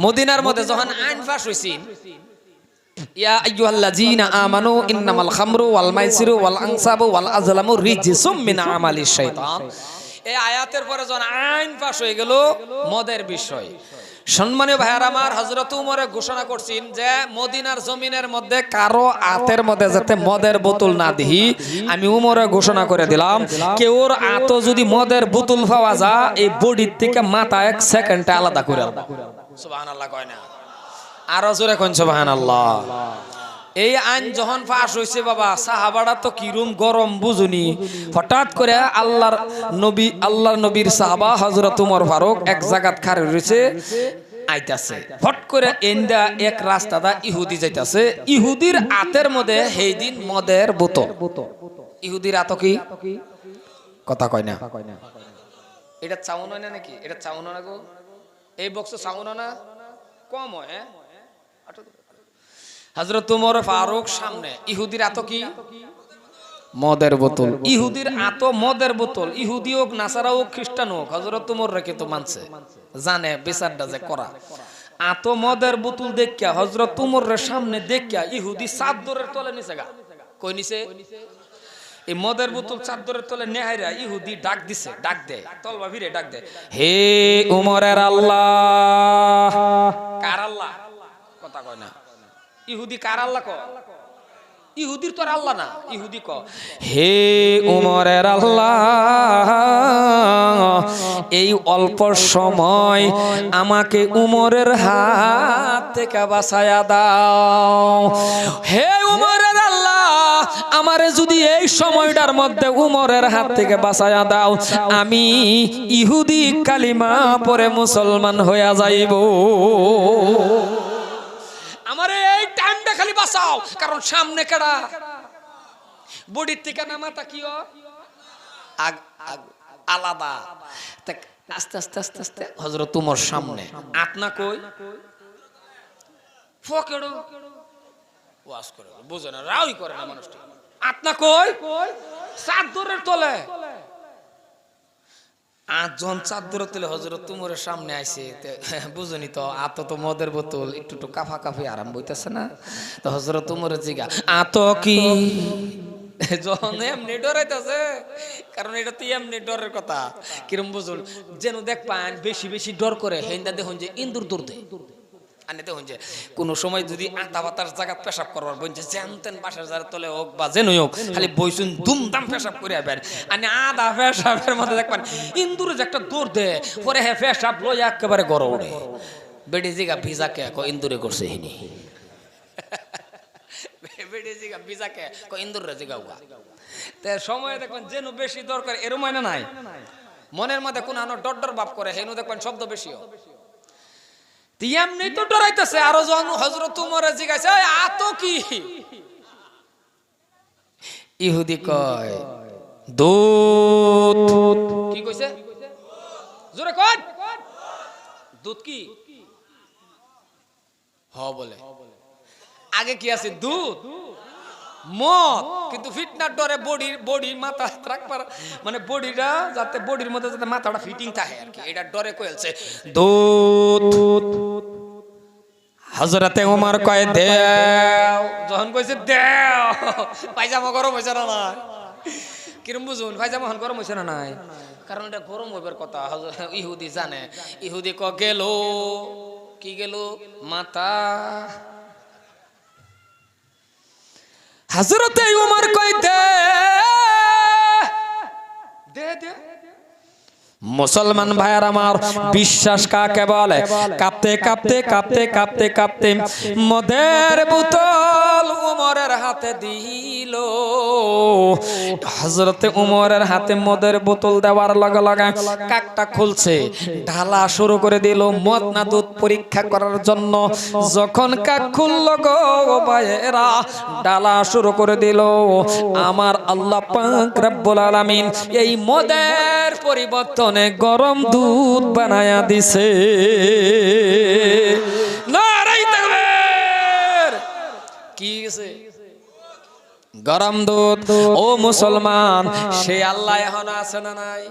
মদিনার মধ্যে যখন আইন পাস হইছিন ইয়া আইয়ুহাল্লাযীনা আমানু ইন্নামাল খামরু ওয়াল মাইসিরু ওয়াল আনসাবু ওয়াল আজলামু রিজসুম মিন আমালিশ শাইতান এই আয়াতের পরে যখন আইন পাস হয়ে গেল মদের বিষয় সম্মানীয় ভাইয়ার আমার হযরত উমরে ঘোষণা করছেন যে মদিনার জমিনের মধ্যে কারো হাতের মধ্যে যাতে মদের বোতল না দিই আমি উমরে ঘোষণা করে দিলাম কেউর আত যদি মদের বোতল পাওয়া যায় এই বডির থেকে মাথা 1 সেকেন্ডে আলাদা করে সুবহানাল্লাহ কয় না আরো জোরে কোন সুবহানাল্লাহ এই আইন যখন পাস হইছে বাবা সাহাবারা তো কিরম গরম বুঝুনি হঠাৎ করে আল্লাহর নবীর সাহাবা হযরত উমর ফারুক এক জায়গাত খাড়া রইছে আইতাছে ফট করে এন্ডা এক রাস্তাটা ইহুদি যাইতাছে ইহুদির হাতের মধ্যে সেই দিন মদের বোতল ইহুদির হাত কি কথা কয় না এটা চাউন না নাকি এটা চাউন না গো এই বক্স চাউন না কম হয় হ্যাঁ হযরত উমর ফারুক সামনে ইহুদির আতো কি মদের বোতল ইহুদির আতো মদের বোতল ইহুদি হোক নাসারা হোক খ্রিস্টান হোক হযরত উমর রেখে তো মানছে জানে বিচারটা যে করা আতো মদের বোতল দেখিয়া হযরত উমরের সামনে দেখিয়া ইহুদি চাদরের তলে নিচে গা কই নিছে এই মদের বোতল চাদরের তলে নেহাইরা ইহুদি ডাক দিছে ডাক দেয় তলবা ভিড়ে ডাক দেয় হে উমরের আল্লাহ কার আল্লাহ কথা কয় না ইহুদি কার আল্লাহ ক ইহুদির তো আল্লাহ না ইহুদি ক হে উমরের আল্লাহ এই অল্প সময় আমাকে উমরের হাত থেকে বাঁচায়া দাও হে উমরের আল্লাহ আমারে যদি এই সময়টার মধ্যে উমরের হাত থেকে বাঁচায়া দাও আমি ইহুদি কালিমা পড়ে মুসলমান হইয়া যাইব আমারে এই টাইমটা খালি বাঁচাও কারণ সামনে কেডা বডির থেকে না মাথা কি আলাদা আস্তে আস্তে আস্তে আস্তে হযরত উমর সামনে আপনা কই ফকেড়ো ওয়াজ করে বুঝে না রাউই করে না মানুষটি আপনা কই চাদরের তলে আটজন চাদরের তলে হযরত উমরের সামনে আইছে বুঝুনি তো আত তো মদের বোতল একটু একটু কাফা কাফি আরাম হইতেছে না তো হযরত উমরের জিগা আত কি যখন এমনি ডরাইতেছে কারণ এটা তো এমনি ডরের কথা কিরম বুঝুন যেন দেখ পান বেশি বেশি ডর করে হেন্দা দেখুন যে ইন্দুর দৌড় দেয় আনে দেখুন যে কোন সময় যদি আতা বাতার জায়গা পেশাব করবার বলছে জানতেন বাসার যারা তলে হোক বা যেন হোক খালি বইসুন দুমদাম পেশাব করে আবেন আনে আদা পেশাবের মধ্যে দেখবেন ইন্দুরে যে একটা দৌড় দেয় পরে হ্যাঁ পেশাব লই একেবারে গড় ওঠে বেডি জিগা ভিজাকে ইন্দুরে করছে হিনি বেডি জিগা ভিজাকে ইন্দুরে জিগাওগা তে সময় দেখবেন যেন বেশি দরকার এরম হয় না নাই মনের মধ্যে কোন আনো ডর ডর ভাব করে হেনু দেখবেন শব্দ বেশিও এমনি তো ডরাইতেছে আরো যখন হযরত উমর জিজ্ঞাসা আত কি ইহুদি কয় দুধ কি কইছে জোরে কয় দুধ কি হ বলে আগে কি আছে দুধ মদ, কিন্তু ফিটনার ডরে বডি মাথা রাখবার, মানে বডিটা যাতে বডির মধ্যে যাতে মাথাটা ফিটিং থাকে আর কি, এটার ডরে কইলছে দুধ। হযরতে ওমর কয় দেও, যখন কইছে দেও, পায়জামা গরম হইছে না না, কিরম বুঝুন, পায়জামা হন গরম হইছে না নাই, কারণ এটা গরম হইবার কথা। ইহুদি জানে, ইহুদি ক গেল, কি গেল, মাথা। হযরতে ওমর কয় দে দে দে। মুসলমান ভাইয়ার আমার, বিশ্বাস কাকে বলে? কাঁপতে কাঁপতে কাঁপতে কাঁপতে কাঁপতে মদের বোতল উমরের হাতে দিল। হযরতে উমরের হাতে মদের বোতল দেওয়ার লগে লগে কাকটা খুলছে, ঢালা শুরু করে দিল মদ না দুধ পরীক্ষা করার জন্য। যখন কাক খুলল গো ভাইয়েরা, ঢালা শুরু করে দিল, আমার আল্লাহ পাক রব্বুল আলামিন এই মদের পরিবর্তনে গরম দুধ বানায়া দিছে। নারায়ে তাকবীর। কি গেছে? গরম দুধ। ও মুসলমান, সে আল্লাহ এখন আছে না নাই?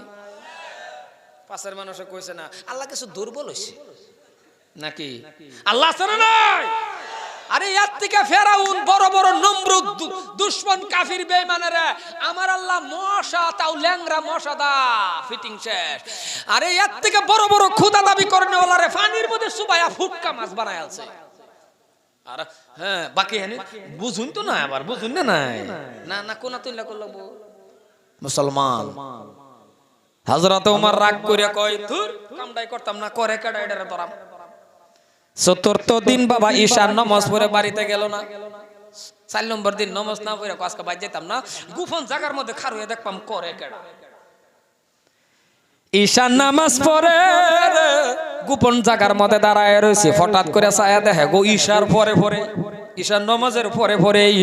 পাশের মানুষে কইছে না আল্লাহ কিছু দুর্বল হইছে নাকি? আল্লাহ আছে না নাই? আরে এর থেকে ফেরাউন, বড় বড় নমরুদ, দুশমন কাফির বেঈমানেরা, আমার আল্লাহ মশা, তাও ল্যাংরা মশা দা ফিটিং শেষ। আরে এর থেকে বড় বড় খোদা দাবি করনে ওলারে পানির মধ্যে সুবাইয়া ফুটকা মাছ বানায় আছে। আর হ্যাঁ বাকি হ্যাঁ বুঝুন তো না, আবার বুঝুন না নাই না না কোনা তুইলা করব মুসলমান। হযরত ওমর রাগ কইরা কয় ধুর কামটাই করতাম না, করে কেডা এডারে ধরাম। চতুর্থ দিন বাবা ঈশার নামাজ পড়ে বাড়িতে গেল না। 4 নম্বর দিন নামাজ না পড়ে আজকে বাইরে যেতাম না, গোপন জায়গার মধ্যে খারুয়ে দেখতাম করে কেডা। ঈশার নামাজ পড়ে গোপন জায়গার মধ্যে দাঁড়ায় রয়েছে, হঠাৎ করে ছায়া দেখে গো ঈশার পরে পরে, ঈশার নামাজের পরে পরেই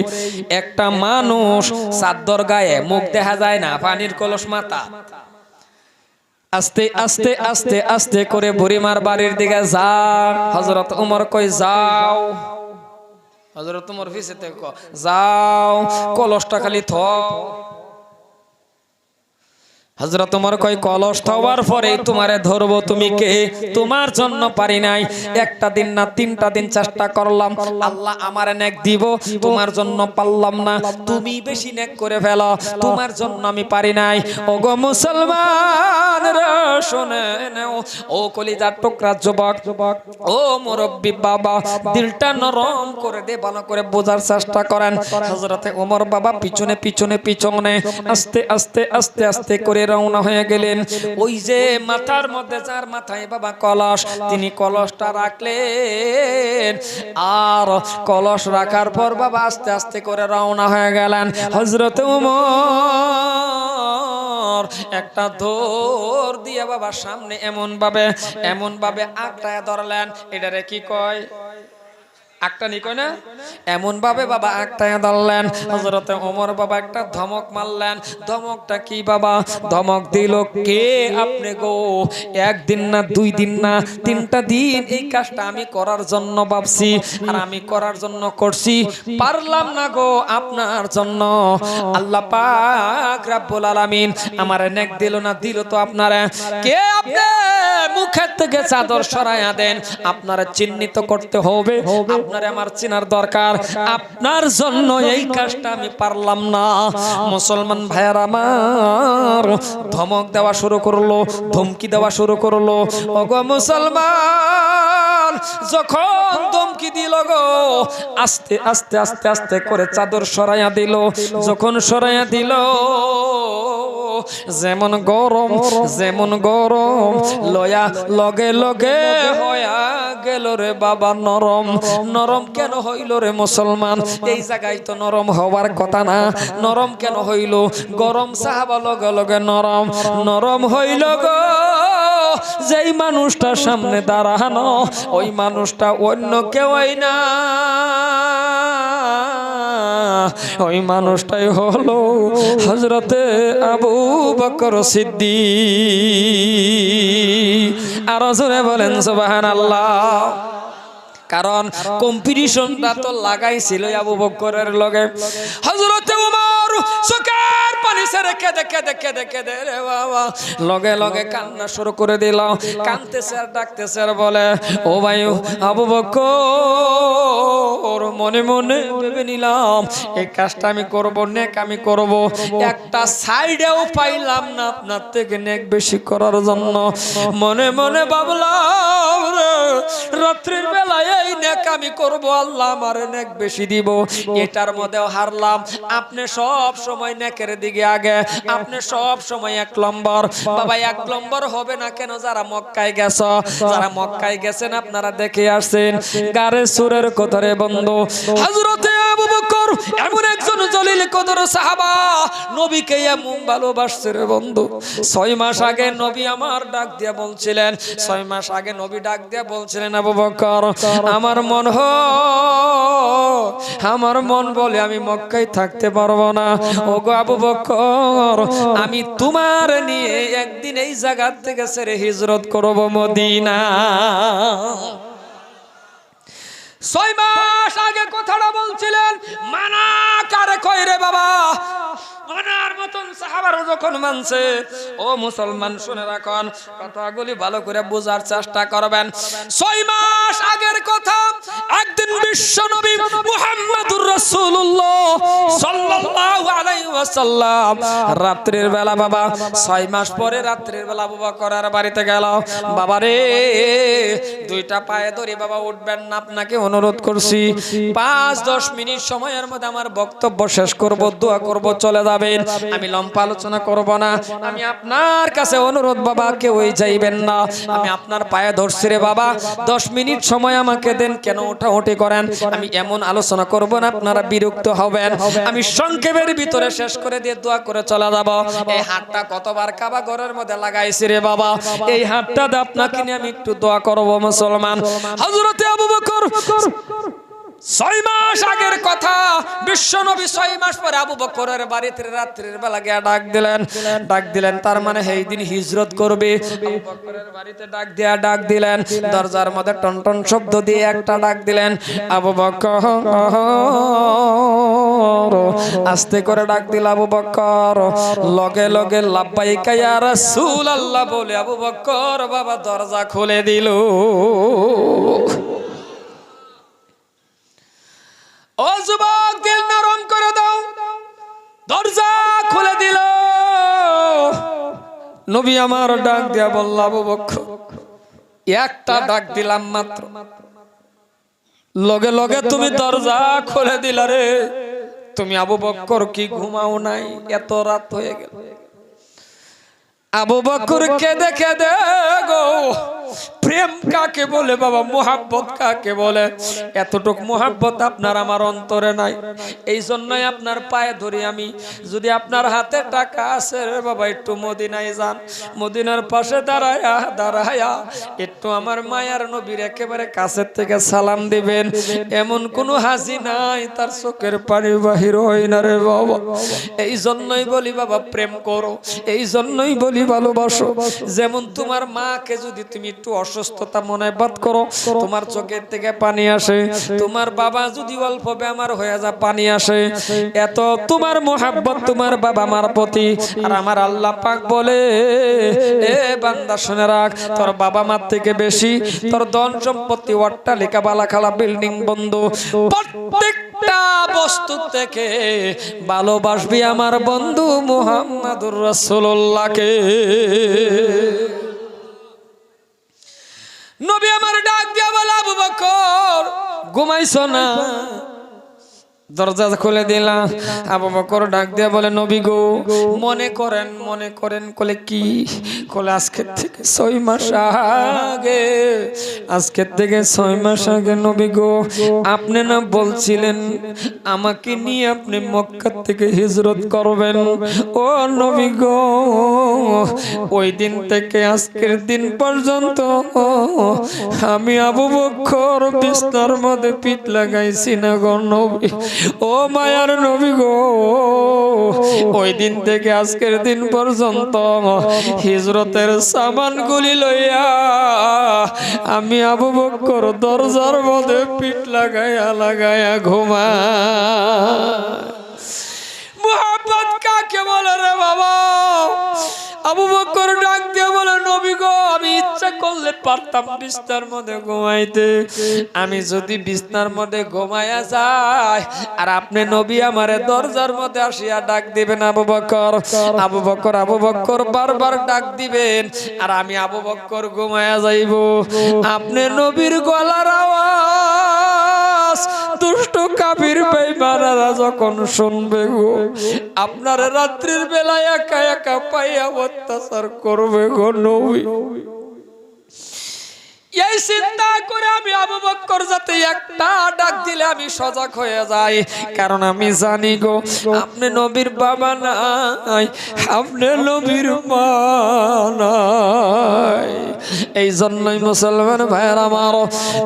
একটা মানুষ চাদর গায়ে, মুখ দেখা যায় না, পানির কলস মাথা, আস্তে আস্তে আস্তে আস্তে করে বুড়িমার বাড়ির দিকে যা। হযরত ওমর কই যাও, হযরত ওমর পিছেতে কয় যাও, কলসটা খালি থ। হযরত ওমর কয় কলস থাওয়ার পরে তোমারে ধরবো, তুমি কে? তোমার জন্য পারি নাই, একটা দিন না 3টা দিন চেষ্টা করলাম, আল্লাহ আমারে নেক দিব, তোমার জন্য পারলাম না, তুমি বেশি নেক করে ফেলো, তোমার জন্য আমি পারি নাই। ওগো মুসলমান রে শুনে নাও, ও কলিজার টুকরা যুবক, ও মুরব্বি বাবা, দিলটা নরম করে দে, ভালো করে বোঝার চেষ্টা করেন। হযরতে ওমর বাবা পিছনে পিছনে পিছনে আস্তে আস্তে আস্তে আস্তে করে রওনা হয়ে গেলেন। ওই যে মাথার মধ্যে, যার মাথায় বাবা কলস, তিনি কলসটা রাখলেন, আর কলস রাখার পর বাবা আস্তে আস্তে করে রওনা হয়ে গেলেন। হযরতে ওমর একটা দৌড় দিয়ে বাবা সামনে এমন ভাবে আঁকড়ায় ধরলেন, এটারে কি কয়? আঁকটানি কয় না? এমন ভাবে বাবা আঁকটায় ধরলেন। হযরতে ওমর বাবা একটা ধমক মারলেন। ধমকটা কি বাবা? ধমক দিল কে? আপনি গো, 1 দিন না 2 দিন না 3টা দিন এই কাজটা আমি করার জন্য ভাবছি, আর আমি করার জন্য করছি, পারলাম না গো আপনার জন্য। আল্লাহ পাক রব্বুল আলামিন আমারে নেক দিল না, দিল তো আপনারা। কে আপনি? মুখের থেকে চাদর সরাইয়া দেন, আপনারা চিহ্নিত করতে হবে, আপনারে আমার চিনার দরকার, আপনার জন্য এই কাজটা আমি পারলাম না। মুসলমান ভাইয়ার আমার, ধমক দেওয়া শুরু করলো, ধমকি দেওয়া শুরু করলো। ওগো মুসলমান, যখন ধমকি দিল গো, আস্তে আস্তে আস্তে আস্তে করে চাদর সরাইয়া দিল। যখন সরাইয়া দিল, যেমন গরম লয়া লগে লগে হয়া গেল রে বাবা নরম। নরম কেন হইল রে মুসলমান? এই জায়গায় তো নরম হওয়ার কথা না, নরম কেন হইল? গরম সাহাবা লগে লগে নরম হইল গো। যেই মানুষটা সামনে দাঁড়ানো, ওই মানুষটা অন্য কেউই না, ওই মানুষটাই হলো হযরতে আবু বকর সিদ্দিক। আর জোরে বলেন সুবহানাল্লাহ। কারণ কম্পিটিশনটা তো লাগাইছিল আবু বকরের লগে। হযরতে ওমর চোখের পানি ছেড়ে কেঁদে কেঁদে কেঁদে কেঁদে রে বাবা লগে লগে কান্না শুরু করে দিল। কাঁদতেছে আর ডাকতেছে আর বলে, ও ভাই আবু বকর, মনে মনে ভেবে নিলাম এই কাজটা আমি করব, নেক আমি করব, একটা সাইডেও পাইলাম না আপনার থেকে নেক বেশি করার জন্য। মনে মনে ভাবলাম রাত্রির বেলায় এই নেক আমি করব, আল্লাহ আমার নেক বেশি দিব। এটার মধ্যেও হারলাম। আপনি সব সময় নেকের দিকে আগে, আপনি সব সময় 1 নম্বর। বাবা 1 নম্বর হবে না কেন? যারা মক্কায় গেছ, যারা মক্কায় গেছেন আপনারা দেখে আসছেন গারে সুরের কোতরে বন্ধু হযরতে আবু বকর এমন একজন জলিল কদর সাহাবা, নবীকে এমন ভালোবাসছে রে বন্ধু। 6 মাস আগে নবী আমার ডাক দিয়া বলছিলেন, 6 মাস আগে নবী ডাক দিয়া বলছিলেন, আবু বকর আমার মন বলে আমি মক্কায় থাকতে পারবো না। ওগো আবু বকর, আমি তোমার নিয়ে একদিন এই জায়গা থেকে ছেড়ে হিজরত করব মদিনা। 6 মাস আগে কথাটা বলছিলেন, মানা কারে কই রে বাবা? মানার মতন সাহাবারা যখন মানছে, ও মুসলমান শুনে রাখুন, কথাগুলি ভালো করে বোঝার চেষ্টা করবেন। 6 মাস আগের কথা, একদিন বিশ্ব নবী মুহাম্মদুর রাসূলুল্লাহ সাল্লাল্লাহু আলাইহি ওয়াসাল্লাম রাত্রির বেলা, বাবা 6 মাস পরে রাত্রির বেলা আবু বকরের বাড়িতে গেল। বাবা রে, 2টা পায়ে ধরে বাবা উঠবেন না, আপনাকে অনুরোধ করছি 5-10 মিনিট সময়ের মধ্যে আমার বক্তব্য শেষ করব, দোয়া করব, চলে যাবেন। আমি লম্বা আলোচনা করব না। আমি আপনার কাছে অনুরোধ বাবা, কেউ যাইবেন না, আমি আপনার পায়ে ধরছি রে বাবা, 10 মিনিট সময় আমাকে দেন। কেন ওঠাউঠি করেন? আমি এমন আলোচনা করব না আপনারা বিরক্ত হবেন। আমি সংক্ষেপের ভিতরে শেষ করে দিয়ে দোয়া করে চলে যাব। এই হাতটা কতবার কাবা ঘরের মধ্যে লাগাইছি রে বাবা, এই হাতটা দিয়ে আপনাকে নিয়ে আমি একটু দোয়া করব মুসলমান। হযরতে আবু বকর 6 মাস আগের কথা, বিশ্ব নবী 6 মাস পরে আবু বকরের বাড়িতে রাত্রির বেলা গিয়ে ডাক দিলেন। তার মানে এই দিন হিজরত করবে। আবু বকরের বাড়িতে ডাক দিলেন। দরজার মধ্যে টনটন শব্দ দিয়ে একটা ডাক দিলেন, আবু বকর। আস্তে করে ডাক দিল আবু বকর। লগে লগে লাব্বাইকা ইয়া রাসূলুল্লাহ বলে আবু বকর বাবা দরজা খুলে দিল। ও যুবক, দিল নরম করে দাও। দরজা খুলে দিল। নবী আমার ডাক দিয়া বলল, আবু বকর, একটা ডাক দিলাম মাত্র, লগে লগে তুমি দরজা খুলে দিলা রে। তুমি আবু বকর কি ঘুমাও নাই? এত রাত হয়ে গেল। আবু বকর কেঁদে কেঁদে গো, প্রেম কাকে বলে বাবা, মোহাব্বত কাকে বলে? এতটুক মোহাব্বত আপনার আমার অন্তরে নাই। এই জন্যই আপনার পায়ে ধরি আমি, যদি আপনার হাতে টাকা আছে রে বাবা, একটু মদিনায় যান, মদিনার পাশে দাঁড়ায়া একটু আমার মায়ার নবীর একেবারে কাছের থেকে সালাম দিবেন। এমন কোনো হাসি নাই তার চোখের পানি বাহির হয় না রে বাবা। এই জন্যই বলি বাবা, প্রেম করো। এই জন্যই বলি ভালোবাসো। যেমন তোমার মাকে যদি তুমি একটু অসুস্থতা মনে বাদ করো, তোমার চোখের থেকে পানি আসে। তোমার বাবা যদি অল্প বেমার হয়ে যা, পানি আসে। এত তোমার মোহাব্বত তোমার বাবা মার প্রতি। আর আমার আল্লাহ পাক বলে, এ বান্দা শুনে রাখ, তোর বাবা মার থেকে বেশি তোর ধন সম্পত্তি, অট্টালিকা, বালাখালা, বিল্ডিং বন্ধু, প্রত্যেকটা বস্তু থেকে ভালোবাসবি আমার বন্ধু মুহাম্মদুর রাসূলুল্লাহকে। নবী আমার ডাক দিয়া বলে, আবু বকর ঘুমাইছো না? দরজা খুলে দিলাম। আবু বকর ডাক দিয়া বলে, নবী গো, মনে করেন। কলে কি? কলে আজকের থেকে 6 মাস আগে, আজকের থেকে 6 মাস আগে নবী গো, আপনি না বলছিলেন আমাকে নিয়ে আপনি মক্কা থেকে হিজরত করবেন? ও নবী গো, ওই দিন থেকে আজকের দিন পর্যন্ত আমি আবু বকর বিছনার মধ্যে পিঠ লাগাইছি না গো নবী। ও মায়ার নবী গো, ওই দিন থেকে আজকের দিন পর্যন্ত হিজরতের সামানগুলি লইয়া আমি আবু বকর দরজার মধ্যে পিঠ লাগায়া লাগায়া ঘুমাই। মুহাব্বত কাকে বলে রে বাবা? আবু বকর ডাক দিয়ে বলে, নবী গো, আমি ইচ্ছা করলে পারতাম বিছনার মধ্যে ঘুমাইতে। আমি যদি বিছনার মধ্যে ঘুমায়া যাই আর আপনি নবী আমারে দরজার মধ্যে আসিয়া ডাক দিবেন আবু বকর, আবু বকর, আবু বকর বারবার ডাক দিবেন, আর আমি আবু বকর ঘুমায়া যাইব। আপনি নবীর গলার আওয়াজ দুষ্ট কাফির বেঈমানরা যখন শুনবে গো, আপনার রাত্রির বেলায় একা একা পাইয়া অত্যাচার করবে গো নবী। এই চিন্তা করে আমি আবু বকর যাতে একটা ডাক দিলে আমি সজাগ হয়ে যাই, কারণ আমি জানি গো আপনি নবীর বাবা নাই, আপনি নবীর মা নাই। এই জন্যই মুসলমান ভাইয়ের আমার,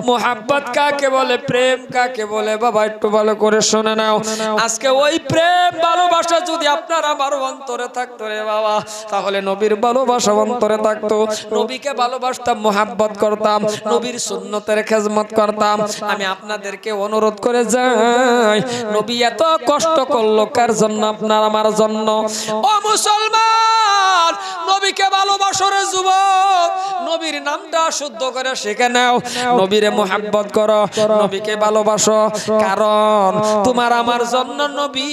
মুহাব্বত কাকে বলে, প্রেম কাকে বলে বাবা একটু ভালো করে শুনে নাও। আজকে ওই প্রেম ভালোবাসা যদি আপনার আমার অন্তরে থাকতো রে বাবা, তাহলে নবীর ভালোবাসা অন্তরে থাকতো, নবীকে ভালোবাসতাম, মুহাব্বত করতাম, নবীর সুন্নতের খেদমত করতাম। আমি আপনাদেরকে অনুরোধ করে যাই, নবী এত কষ্ট করলো কার জন্য? আপনার আমার জন্য। ও মুসলমান, নবীকে ভালোবাসো রে যুবক, নবীর নামটা শুদ্ধ করে শিখে নাও, নবীরে মুহাব্বত করো, নবীকে ভালোবাসো, কারণ তোমার আমার জন্য নবী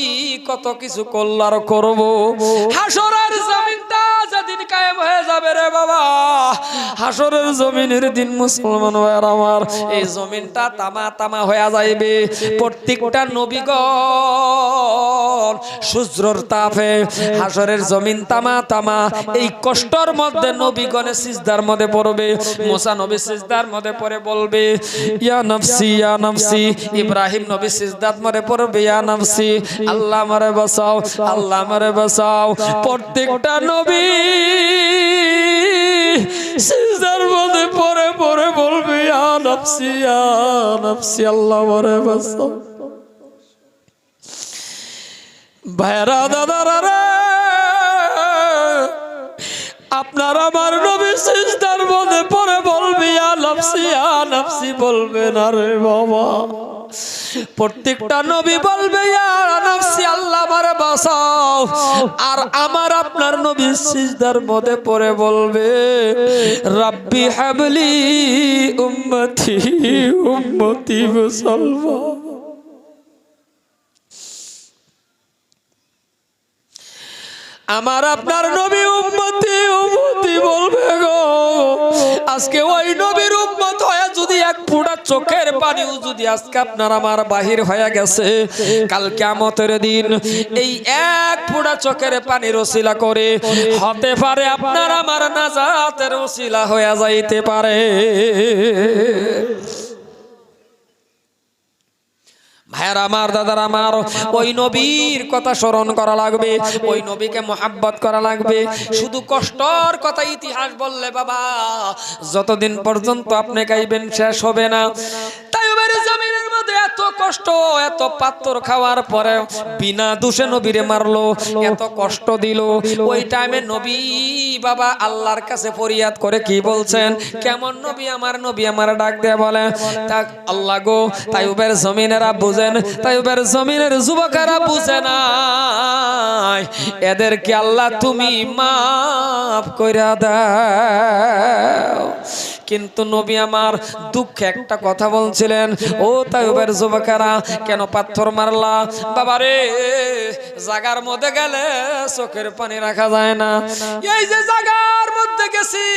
কত কিছু করলো আর করবো। হাসরের জমিনটা যেদিন কায়েম হয়ে যাবে রে বাবা, হাসরের জমিনের দিন মুসলমান ভাইরা আমার, এই জমিনটা তামা তামা হয়ে যাইবে। প্রত্যেকটা নবীগণ সূর্যের তাপে হাসরের জমিন তামা তামা, এই কষ্টর মধ্যে নবীগণে সিজদার মধ্যে পড়বে। মুসা নবী সিজদার মধ্যে পড়ে বলবে ইয়া নফসি ইয়া নফসি, ইব্রাহিম নবী সিজদার মধ্যে পড়বে ইয়া নফসি, আল্লাহ আমারে বাঁচাও, আল্লাহ আমারে বাঁচাও। প্রত্যেকটা নবী সিজদার মধ্যে পড়ে পড়ে বলবে ইয়া নফসি ইয়া নফসি, আল্লাহ আমারে বাঁচাও। ভাইরা দাদারা রে, আপনার আমার নবী সিজদার মধ্যে পড়ে বলবে ইয়া নফসি ইয়া নফসি, বলবে না রে বাবা। প্রত্যেকটা নবী বলবে ইয়া নফসি, আল্লাহ আমারে বাঁচাও। আর আমার আপনার নবী সিজদার মধ্যে পড়ে বলবে রাব্বি হাবলি উম্মতি উম্মতি মুসলমান। আমার আপনার নবী উম্মতি উম্মতি বলবে গো। আজকে ওই নবীর উম্মত হয়ে যদি এক ফোঁটা চোখের পানিও যদি আজকে আপনার আমার বাহির হয়ে গেছে, কাল কিয়ামতের দিন এই এক ফোঁটা চোখের পানির ওসিলা করে হতে পারে আপনার আমার নাজাতের ওসিলা হয়ে যাইতে পারে। ভাইয়ার আমার, দাদার আমার, ওই নবীর কথা স্মরণ করা লাগবে, ওই নবীকে মুহাব্বত করা লাগবে। শুধু কষ্টর কথা ইতিহাস বললে বাবা যতদিন পর্যন্ত আপনি গাইবেন শেষ হবে না। তাই জমিনের মধ্যে এত কষ্ট, এত পাথর খাওয়ার পরে বিনা দোষে নবীরে মারলো, এত কষ্ট দিল। ওই টাইমে নবী বাবা আল্লাহর কাছে ফরিয়াদ করে কি বলছেন? কেমন নবী আমার, নবী আমার ডাক দিয়ে বলে আল্লাহ গো, তাইয়ুবের জমিনেরা বুঝেন, তাইয়ুবের জমিনের যুবকেরা বুঝে না, এদেরকে আল্লাহ তুমি মাফ কইরা দাও। কিন্তু নবী আমার দুঃখে একটা কথা বলছিলেন, ও তাইয়ুবের যুবকেরা কেন পাথর মারলা? বাবারে জাগার মধ্যে গেলে চোখের পানি রাখা যায় না। এই যে জাগার মধ্যে গেছি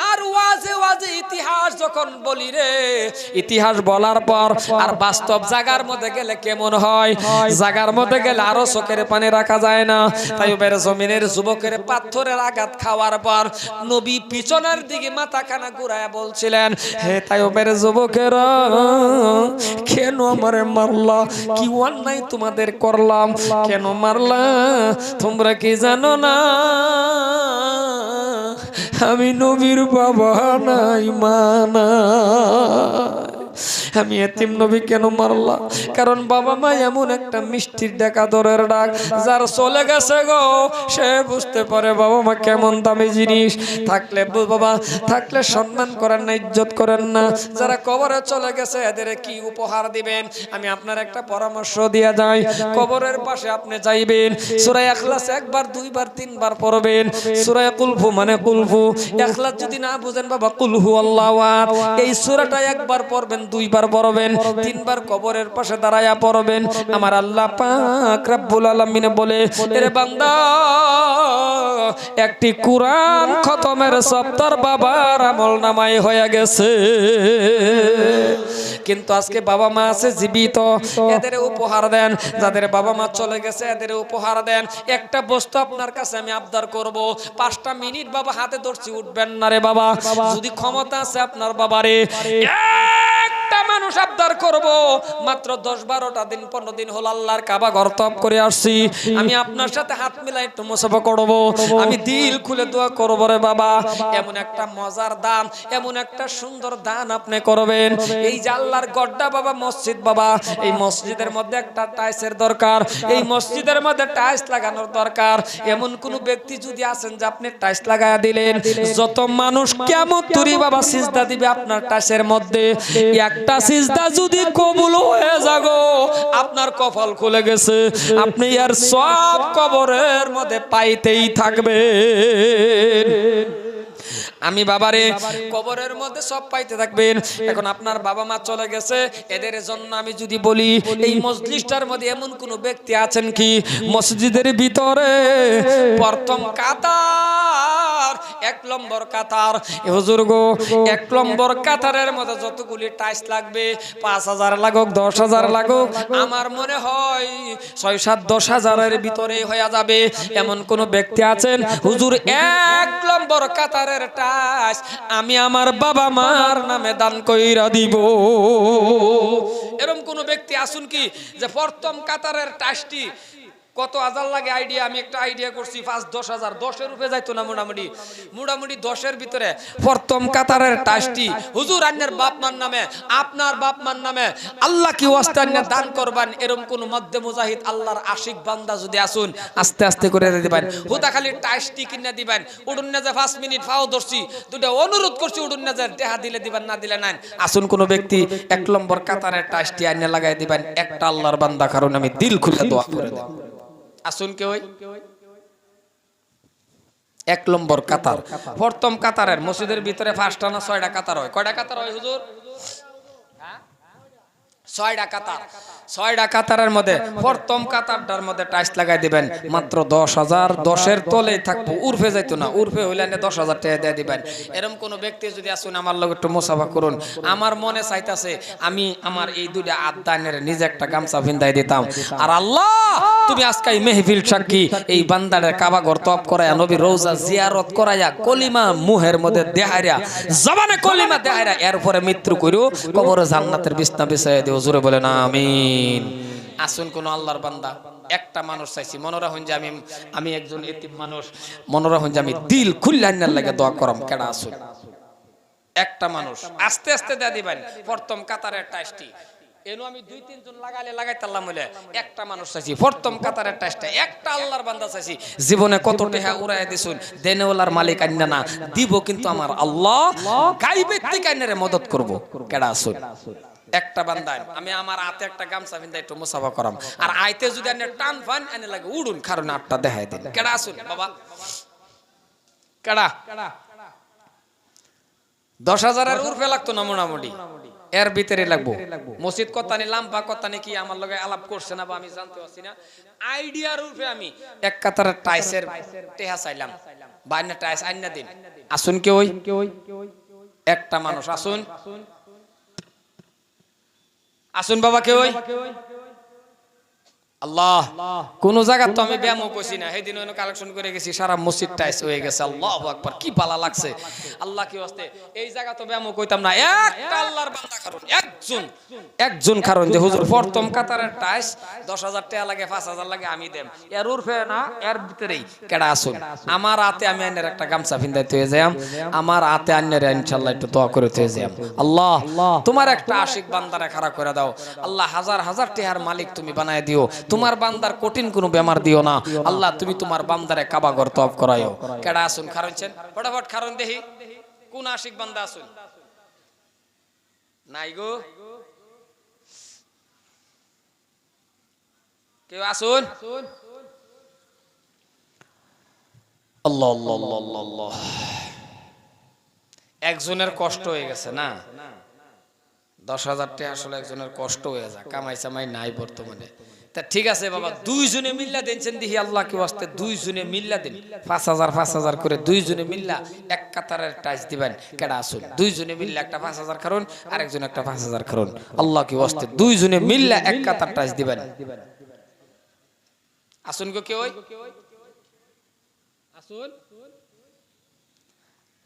আর ওয়াজে ওয়াজে ইতিহাস যখন বলি রে, ইতিহাস বলার পর আর বাস্তব জাগার মধ্যে গেলে কেমন হয়? জাগার মধ্যে গেলে আরো চোখের পানি রাখা যায় না। তাইয়ুবের জমিনের যুবকের পাথরের আঘাত খাওয়ার পর নবী পিছনের দিকে মাথাখানা ঘুরায় বলছিলেন, হে তাইয়ুবের যুবকেরা কেন আমারে মারলা? কি অন্যায় তোমাদের করলাম? কেন মারলা? তোমরা কি জানো না আমি নবীর বাবা নাই, মা নাই? আমি এতিম নবী কেন মারলা? কারণ বাবা মা এমন একটা মিষ্টির ডাকা দরের ডাক, যার চলে গেছে গো সে বুঝতে পারে বাবা মা কেমন দামি জিনিস। থাকলে বাবা থাকলে সম্মান করেন না, ইজ্জত করেন না। যারা কবরে চলে গেছে এদের কি উপহার দিবেন? আমি আপনার একটা পরামর্শ দিয়া যাই। কবরের পাশে আপনি যাইবেন, সূরা ইখলাস একবার দুইবার তিনবার পড়বেন। সূরা কুলহু মানে কুলহু, ইখলাস যদি না বুঝেন বাবা কুলহু আল্লাহু আহাদ, এই সূরাটা একবার পড়বেন, দুইবার পড়বেন, তিনবার কবরের পাশে দাঁড়ায়া পড়বেন। আমার আল্লাহ পাক রব্বুল আলামিন বলে, এরে বান্দা একটি কুরআন খতমের সপ্তাহ বাবার আমলনামায় হয়ে গেছে। কিন্তু আজকে বাবা মা আছে জীবিত, এদের উপহার দেন। যাদের বাবা মা চলে গেছে এদের উপহার দেন। একটা বস্তু আপনার কাছে আমি আবদার করব, 5টা মিনিট বাবা হাতে ধরছি, উঠবেন না রে বাবা। যদি ক্ষমতা আছে আপনার বাবারে একটা মানুষ আবদার করব, মাত্র 10-12টা দিন 15 দিন হল আল্লাহর কাবা ঘর তপ করে আসছি, আমি আপনার সাথে হাত মিলাই একটু মুসাফা করব, আমি দিল খুলে দোয়া করব রে বাবা। এমন একটা মজার দান, এমন একটা সুন্দর দান আপনি করবেন। এই যে আল্লাহর গড্ডা বাবা মসজিদ বাবা, এই মসজিদের মধ্যে একটা টাইলসের দরকার, এই মসজিদের মধ্যে টাইলস লাগানোর দরকার। এমন কোন ব্যক্তি যদি আছেন যে আপনি টাইলস লাগায়া দিলেন, যত মানুষ কিয়ামত তুরি বাবা সিজদা দিবে আপনার টাইলসের মধ্যে, একটা সিজদা যদি কবুল হয়ে যাগো আপনার কপাল খুলে গেছে, আপনি আর সব কবরের মধ্যে পাইতেই থাকবে। আমি বাবারে কবরের মধ্যে সব পাইতে থাকবেন। এখন আপনার বাবা মা চলে গেছে, এদের জন্য আমি যদি বলি, এই মজলিসটার মধ্যে এমন কোন ব্যক্তি আছেন কি মসজিদের ভিতরে প্রথম কাতার 1 নম্বর কাতার, হুজুর গো 1 নম্বর কাতারের মধ্যে যতগুলি টাইলস লাগবে, 5000 লাগুক 10,000 লাগুক, আমার মনে হয় 6-7-10,000-এর ভিতরে হয়ে যাবে। এমন কোন ব্যক্তি আছেন হুজুর 1 নম্বর কাতারের টাইলস আমি আমার বাবা মার নামে দান কইরা দিব? এরকম কোন ব্যক্তি আসুন কি যে প্রথম কাতারের টাইলসটি কত হাজার লাগে আইডিয়া, আমি একটা আইডিয়া করছি 5-10,000, 10-এর উপরে যাইতো না, মোটামুটি 10-এর ভিতরে প্রথম কাতারের টাইলসটি হুজুর আন্নার বাপ মার নামে, আপনার বাপ মার নামে আল্লাহ কি ওয়াস্তে আন্না দান করবেন। এরকম কোন মধ্যে মুজাহিদ আল্লাহর আশিক বান্দা যদি আসুন, আস্তে আস্তে করে দিবেন, হুদা খালি টাইলসটি কিনে দিবেন। উড়ুন না যে 5 মিনিট ফাও ধরছি, দুটো অনুরোধ করছি, উড়ুন না যে দেহা দিলে দিবেন, না দিলে নাই। আসুন কোন ব্যক্তি 1 নম্বর কাতারের টাইলসটি আন্না লাগাই দিবেন, একটা আল্লাহর বান্দা, কারণ আমি দিল খুলে দোয়া করে দেব। আসুন কেউ 1 নম্বর কাতার, প্রথম কাতারের মসজিদের ভিতরে 5টা না 6টা কাতার হয়? কয়টা কাতার হয় হুজুর? 6টা কাতার। 6টা কাতারের মধ্যে প্রথম কাতারটার মধ্যে টাইলস লাগাই দিবেন, মাত্র 10,000, 10-এর তলেই থাকবো, উর্ফে যাইতো না, উর্ফে হইলে 10,000 টাকা দিয়ে দিবেন। এরকম কোন ব্যক্তি যদি আসুন আমার লগে একটু মুসাফা করুন, আমার মনে চাইতাছে আমি আমার এই 2টা আদানের নিজে একটা গামছা ভিন্দাই দিতাম। আর আল্লাহ তুমি আজকে এই মেহফিল সাক্ষী, এই বান্দারের কাবা ঘর তপ করায়া, নবী রওজা জিয়ারত করায়া, কলিমা মুহের মধ্যে দেহাইরা, জবানে কলিমা দেহাইরা, এরপরে মৃত্যু কইরো কবরে জান্নাতের বিছনা বিছাইয়া দিও। জোরে বলেন আমিন। আসুন কোন আল্লাহর বান্দা, একটা মানুষ চাইছি, মনে রাখুন যে আমি একজন এতিম মানুষ, মনে রাখুন যে আমি দিল খুললে আন্নার লাগে দোয়া করম। কেডা আসুন একটা মানুষ আস্তে আস্তে দিয়ে দিবেন প্রথম কাতারের টাইলসটি। এনো আমি 2-3 জন লাগাইতাম বলে একটা মানুষ চাইছি, প্রথম কাতারের টাইলসটা একটা আল্লাহর বান্দা চাইছি। জীবনে কত টাকা উড়াইয়া দিছুন, দেনেওয়ালার মালিক আন্না না, দিব কিন্তু আমার আল্লাহ গায়বের থেকে আন্নারে মদত করব। কেডা আসুন একটা বান্দা, আমি আমার হাতে একটা গামছা বিন্দা একটু মুসাফা করাম, আর আইতে যদি আন্না টান ফান আনে লাগে উড়ুন, কারণ 8টা দেখাই দিন। কেডা আসুন বাবা? কেডা? 10,000-এর উর্ফে লাগতো না, মোটামুটি এর ভিতরে লাগবো। মসজিদ কতানি লাম্পা কতানি কি আমার লগে আলাপ করছে না বা আমি জানতে পারছি না, আইডিয়ার উপরে আমি 1 কাতারের টাইসের টেহা চাইলাম, বাইনা টাইস আইনা দিন। আসুন কেউ একটা মানুষ আসুন, আসুন বাবা কেউ আল্লাহ কোন জায়গা তো আমি ব্যায়ামও করছি না, সেদিন কালেকশন করে গেছি, সারা মসজিদ টাইস হয়ে গেছে। আল্লাহু আকবার, কি ভালো লাগছে। আল্লাহ কি হস্তে এই জায়গা তো ব্যায়ামও কইতাম না। একটা আল্লাহর বান্দা কারণ একজন কারণ যে হুজুর প্রথম কাতারের টাইস 10,000 টাকা লাগে, 5,000 লাগে, আমি দেম এর উরফে না, এর ভিতরেই কেডা আসুন আমার হাতে, আমি আইনের একটা গামছা ভিন্দাইতে হয়ে যাম, আমার হাতে আইনের ইনশাআল্লাহ একটু দোয়া করে হয়ে যাম। আল্লাহ তোমার একটা আশিক বান্দারে খাড়া করে দাও আল্লাহ, হাজার হাজার টাকার মালিক তুমি বানায় দিও, তোমার বান্দার কঠিন কোনো বেমার দিও না আল্লাহ, তুমি তোমার বান্দারে কাবাগর তওয়াব করাইও। কেডা আসুন খারনছেন ফটাফট খারন দেখি, কোন আশিক বান্দা আসুন? নাই গো, কেউ আসুন? আল্লাহ আল্লাহ আল্লাহ আল্লাহ, একজনের কষ্ট হয়ে গেছে না, 10,000 টাকা আসলে একজনের কষ্ট হয়ে যায়, কামাই চামাই নাই বর্তমানে। তা ঠিক আছে বাবা, দুইজনে মিল্লা দেনছেন দেখি আল্লাহ কি ওয়াস্তে, দুইজনে মিল্লা দিন 5,000 করে, দুইজনে মিল্লা এক কাতারের টাইস দিবেন। কেডা আসুন? দুইজনে মিল্লা একটা 5,000 কারণ, আরেকজন একটা 5,000 কারণ, আল্লাহ কি ওয়াস্তে দুইজনে মিল্লা এক কাতার টাইস দিবেন। আসুন গো কেউ, আসুন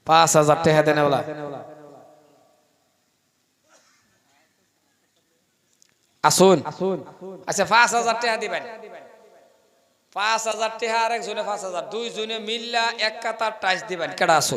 5,000 টাকা দেন ওলা, আসুন। আচ্ছা 5,000 টাকা দিবেন, 5,000 টাকা, আরেকজনে 5,000, দুইজনে মিল্লা এক কাতার টাইস দিবেন। কেডা আসুন?